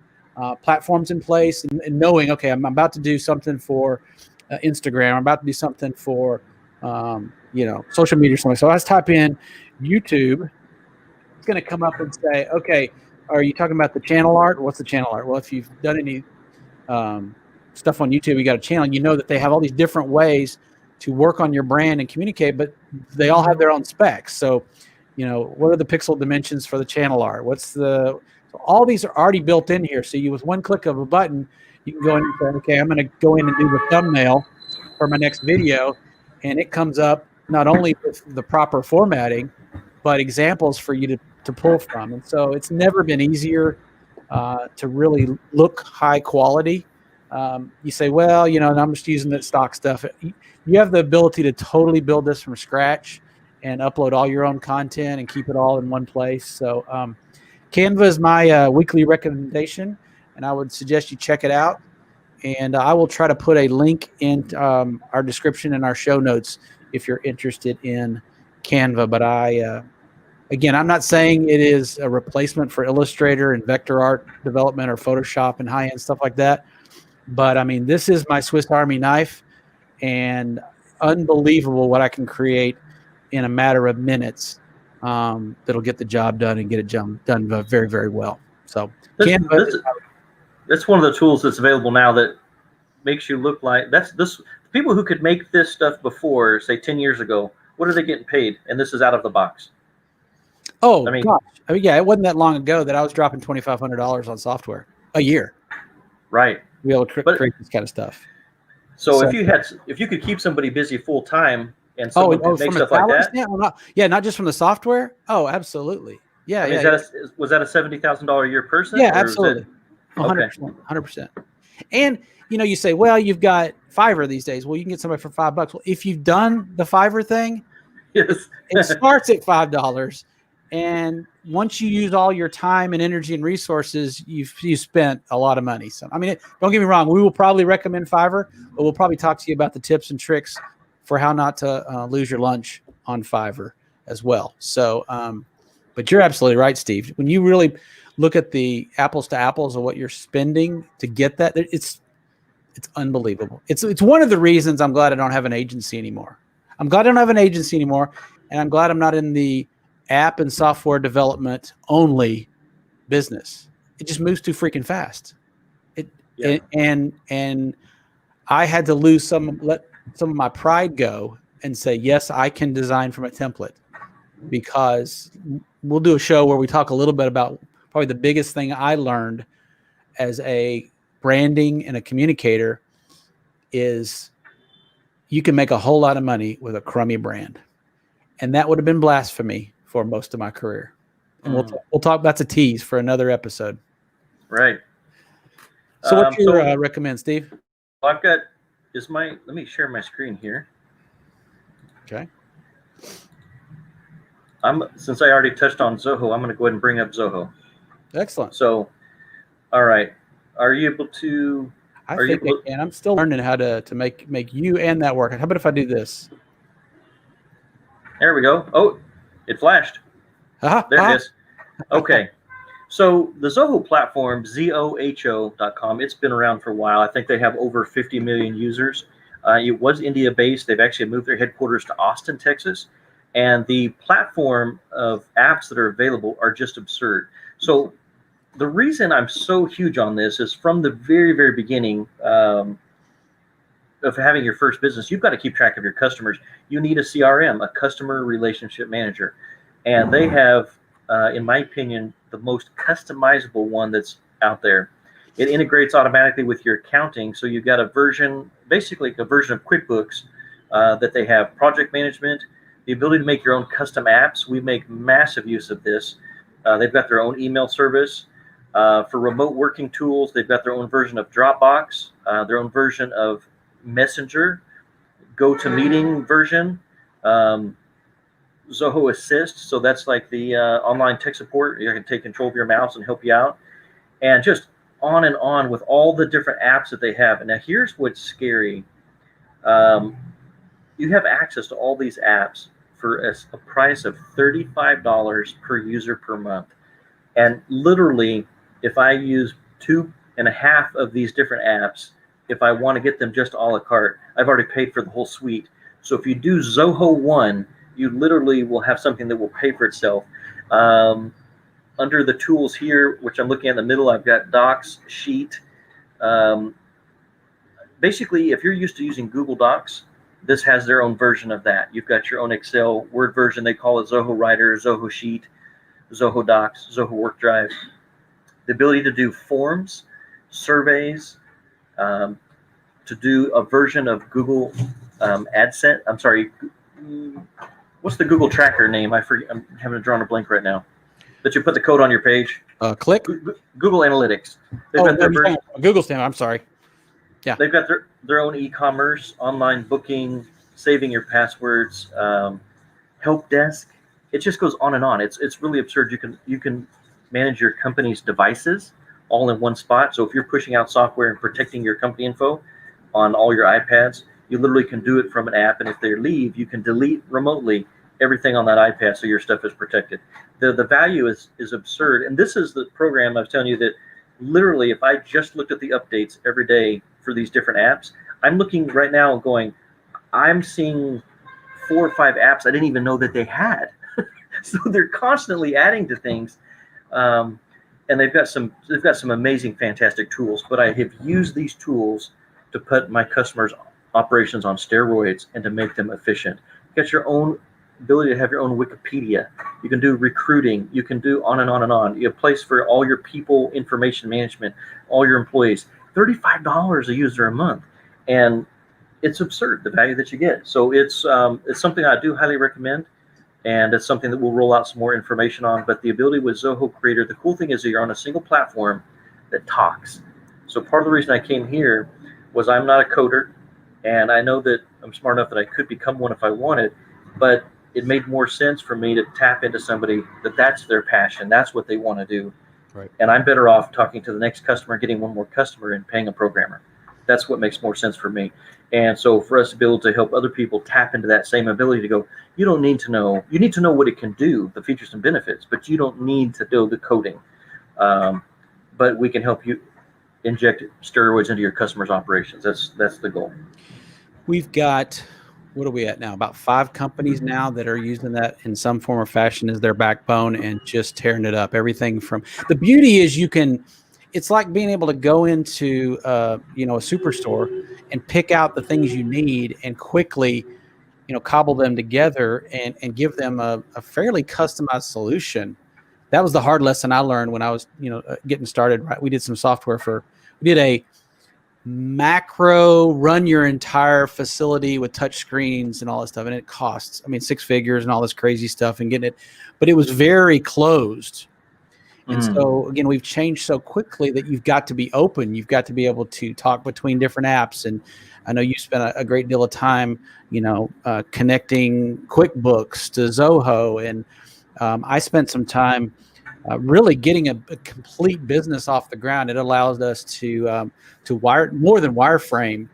platforms in place and knowing, okay, I'm about to do something for Instagram. I'm about to do something for, social media or something. So I just type in YouTube. It's going to come up and say, okay, are you talking about the channel art? What's the channel art? Well, if you've done any stuff on YouTube, you got a channel, you know that they have all these different ways to work on your brand and communicate, but they all have their own specs. So, what are the pixel dimensions for the channel art? So all these are already built in here. So with one click of a button, you can go in and say, okay, I'm going to go in and do the thumbnail for my next video. And it comes up not only with the proper formatting, but examples for you to pull from. And so it's never been easier to really look high quality. You say, well, and I'm just using that stock stuff. You have the ability to totally build this from scratch and upload all your own content and keep it all in one place. So Canva is my weekly recommendation, and I would suggest you check it out. And I will try to put a link in our description and our show notes if you're interested in Canva. But again, I'm not saying it is a replacement for Illustrator and vector art development or Photoshop and high-end stuff like that. But I mean, this is my Swiss Army knife, and unbelievable what I can create in a matter of minutes that'll get the job done and get it done very, very well. So that's one of the tools that's available now that makes you look like people who could make this stuff before, say 10 years ago, what are they getting paid? And this is out of the box. Oh, gosh. I mean, yeah, it wasn't that long ago that I was dropping $2,500 on software a year. Right. To be able to create this kind of stuff. So if you could keep somebody busy full time and someone could make stuff like that. Not just from the software. Oh, absolutely. Yeah. Was that a $70,000 a year person? Yeah, absolutely. 100%. And you say, well, you've got Fiverr these days. Well, you can get somebody for $5. Well, if you've done the Fiverr thing, yes. It starts at $5. And once you use all your time and energy and resources, you've spent a lot of money. So, I mean, don't get me wrong. We will probably recommend Fiverr, but we'll probably talk to you about the tips and tricks for how not to lose your lunch on Fiverr as well. So, but you're absolutely right, Steve. When you really look at the apples to apples of what you're spending to get that, it's unbelievable. It's one of the reasons I'm glad I don't have an agency anymore. I'm glad I don't have an agency anymore, and I'm glad I'm not in the app and software development only business. It just moves too freaking fast. And I had to let some of my pride go and say, yes, I can design from a template, because we'll do a show where we talk a little bit about probably the biggest thing I learned as a branding and a communicator is you can make a whole lot of money with a crummy brand. And that would have been blasphemy for most of my career. And we'll talk. That's a tease for another episode. Right. So what do you recommend, Steve? I've got let me share my screen here. Okay. Since I already touched on Zoho, I'm going to go ahead and bring up Zoho. Excellent. So All right. Are you able to? I Are you think able I to? can. I'm still learning how to make you and that work. How about if I do this? There we go. Oh, it flashed. Ha There it ha. is. Okay. So the Zoho platform, zoho.com, it's been around for a while. I think they have over 50 million users. It was India based. They've actually moved their headquarters to Austin, Texas. And the platform of apps that are available are just absurd. So the reason I'm so huge on this is from the very, very beginning of having your first business, you've got to keep track of your customers. You need a CRM, a customer relationship manager. And they have, in my opinion, the most customizable one that's out there. It integrates automatically with your accounting. So you've got a version, basically a version of QuickBooks that they have project management, the ability to make your own custom apps. We make massive use of this. They've got their own email service. For remote working tools, they've got their own version of Dropbox, their own version of Messenger, GoToMeeting version, um, Zoho Assist. So that's like the online tech support. You can take control of your mouse and help you out, and just on and on with all the different apps that they have. And now here's what's scary: um, you have access to all these apps for a price of $35 per user per month. And literally, if I use 2.5 of these different apps, if I want to get them just a la carte, I've already paid for the whole suite. So if you do Zoho One, you literally will have something that will pay for itself. Under the tools here, which I'm looking at in the middle, I've got Docs, Sheet. Um, Basically, if you're used to using Google Docs, this has their own version of that. You've got your own Excel, Word version. They call it Zoho Writer, Zoho Sheet, Zoho Docs, Zoho Work Drive. The ability to do forms, surveys, to do a version of Google AdSense. I'm sorry, what's the Google Tracker name? I forget. I'm having to draw on a blank right now. That you put the code on your page. Click. Google Analytics. They've got their version. Google Stand. I'm sorry. Yeah. They've got their own e-commerce, online booking, saving your passwords, help desk. It just goes on and on. It's really absurd. You can manage your company's devices all in one spot. So if you're pushing out software and protecting your company info on all your iPads, you literally can do it from an app. And if they leave, you can delete remotely everything on that iPad so your stuff is protected. The value is absurd. And this is the program I was telling you that literally, if I just looked at the updates every day for these different apps, I'm looking right now and going, I'm seeing 4 or 5 apps I didn't even know that they had. So they're constantly adding to things, and they've got some amazing, fantastic tools. But I have used these tools to put my customers' operations on steroids and to make them efficient. You got your own ability to have your own Wikipedia. You can do recruiting. You can do on and on and on. You have a place for all your people information management, all your employees. $35 a user a month, and it's absurd the value that you get. So it's something I do highly recommend, and it's something that we'll roll out some more information on. But the ability with Zoho Creator, the cool thing is that you're on a single platform that talks. So part of the reason I came here was I'm not a coder, and I know that I'm smart enough that I could become one if I wanted, but it made more sense for me to tap into somebody that's their passion, that's what they want to do. Right. And I'm better off talking to the next customer, getting one more customer, and paying a programmer. That's what makes more sense for me. And so for us to be able to help other people tap into that same ability to go, you don't need to know, you need to know what it can do, the features and benefits, but you don't need to do the coding. But we can help you inject steroids into your customers' operations. That's the goal. We've got, what are we at now? About 5 companies now that are using that in some form or fashion as their backbone and just tearing it up. Everything from, the beauty is it's like being able to go into a superstore and pick out the things you need and quickly, cobble them together and give them a fairly customized solution. That was the hard lesson I learned when I was, getting started. Right, we did some software we did a macro run your entire facility with touch screens and all that stuff, and it costs, 6 figures and all this crazy stuff and getting it, but it was very closed. And so again, we've changed so quickly that you've got to be open. You've got to be able to talk between different apps. And I know you spent a great deal of time, connecting QuickBooks to Zoho. And I spent some time really getting a complete business off the ground. It allows us to wire more than wireframe,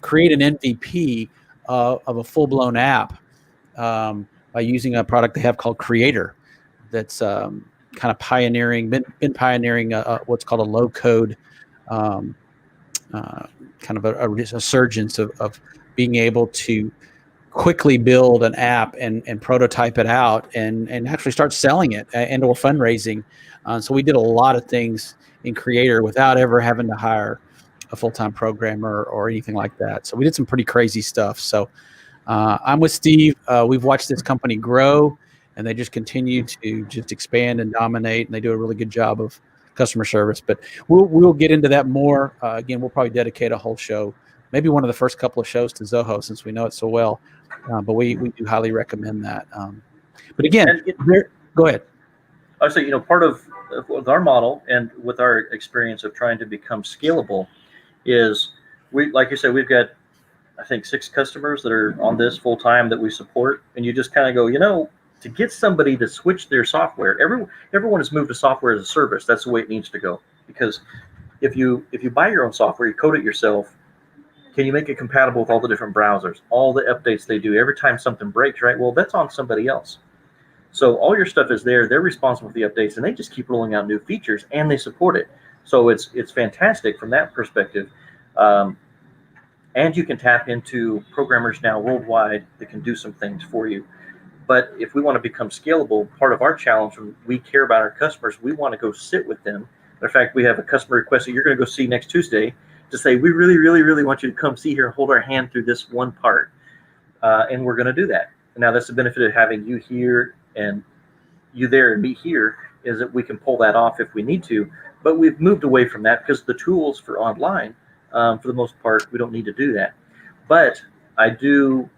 create an MVP of a full-blown app by using a product they have called Creator that's kind of been pioneering what's called a low-code kind of a resurgence of being able to quickly build an app and prototype it out and actually start selling it and or fundraising. So we did a lot of things in Creator without ever having to hire a full-time programmer or anything like that. So we did some pretty crazy stuff. So I'm with Steve. We've watched this company grow, and they just continue to just expand and dominate, and they do a really good job of customer service. But we'll get into that more. Again, we'll probably dedicate a whole show, maybe one of the first couple of shows, to Zoho, since we know it so well. But we do highly recommend that. But again, go ahead. I say, part of with our model and with our experience of trying to become scalable is like you said, we've got, I think, 6 customers that are on this full time that we support. And you just kind of go, to get somebody to switch their software, everyone has moved to software as a service. That's the way it needs to go. Because if you buy your own software, you code it yourself, can you make it compatible with all the different browsers, all the updates they do every time something breaks, right? Well, that's on somebody else. So all your stuff is there. They're responsible for the updates, and they just keep rolling out new features, and they support it. So it's fantastic from that perspective. And you can tap into programmers now worldwide that can do some things for you. But if we want to become scalable, part of our challenge, when we care about our customers, we want to go sit with them. In fact, we have a customer request that you're going to go see next Tuesday to say, we really, really, really want you to come see here and hold our hand through this one part. And we're going to do that. Now, that's the benefit of having you here and you there and me here, is that we can pull that off if we need to. But we've moved away from that because the tools for online, for the most part, we don't need to do that. But I do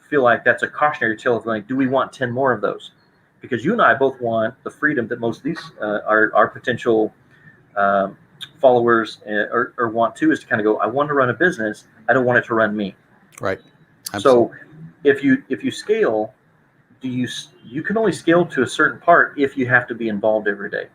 feel like that's a cautionary tale of like, do we want 10 more of those? Because you and I both want the freedom that most of these our potential followers or want to, is to kind of go, I want to run a business. I don't want it to run me. Right. Absolutely. So if you scale, you can only scale to a certain part if you have to be involved every day.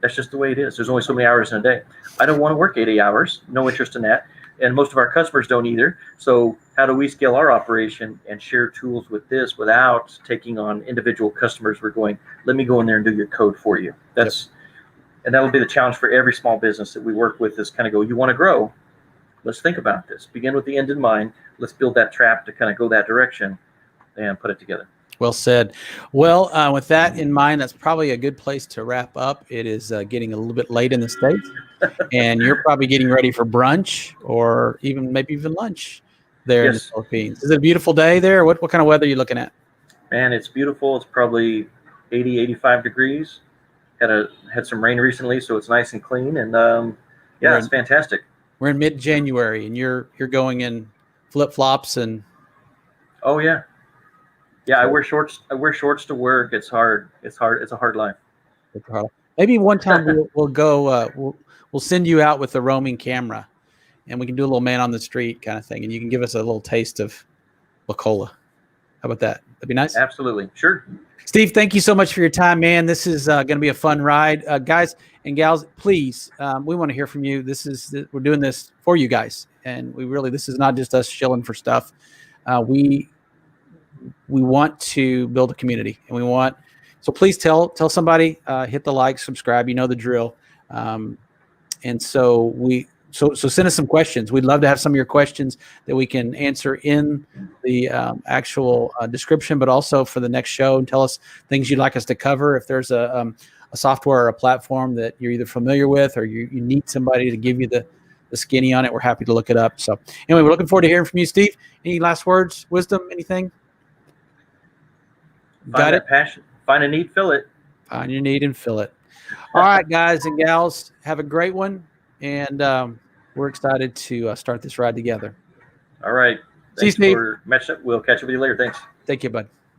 That's just the way it is. There's only so many hours in a day. I don't want to work 80 hours. No interest in that. And most of our customers don't either. So how do we scale our operation and share tools with this without taking on individual customers? We're going, let me go in there and do your code for you. And that'll be the challenge for every small business that we work with, is kind of go, you want to grow? Let's think about this. Begin with the end in mind. Let's build that trap to kind of go that direction and put it together. Well said. Well, with that in mind, that's probably a good place to wrap up. It is getting a little bit late in the States, and you're probably getting ready for brunch or maybe even lunch there in the Philippines. Is it a beautiful day there? What kind of weather are you looking at? Man, it's beautiful. It's probably 80, 85 degrees. Had some rain recently, so it's nice and clean. And it's fantastic. We're in mid-January, and you're going in flip-flops and. Oh yeah. Yeah, I wear shorts to work. It's hard. It's a hard life. Maybe one time we'll go. We'll send you out with the roaming camera, and we can do a little man on the street kind of thing, and you can give us a little taste of Wacola. How about that? That'd be nice. Absolutely, sure. Steve, thank you so much for your time, man. This is going to be a fun ride, guys and gals. Please, we want to hear from you. We're doing this for you guys, and this is not just us shilling for stuff. We want to build a community, and so please tell somebody, hit the like, subscribe, you know the drill. And so send us some questions. We'd love to have some of your questions that we can answer in the actual description, but also for the next show, and tell us things you'd like us to cover. If there's a software or a platform that you're either familiar with, or you need somebody to give you the skinny on it, we're happy to look it up. So anyway, we're looking forward to hearing from you, Steve. Any last words, wisdom, anything? Got it? Passion. Find a need, fill it. Find your need and fill it. All right, guys and gals, have a great one. And we're excited to start this ride together. All right. See you, Steve. For match up. We'll catch up with you later. Thanks. Thank you, bud.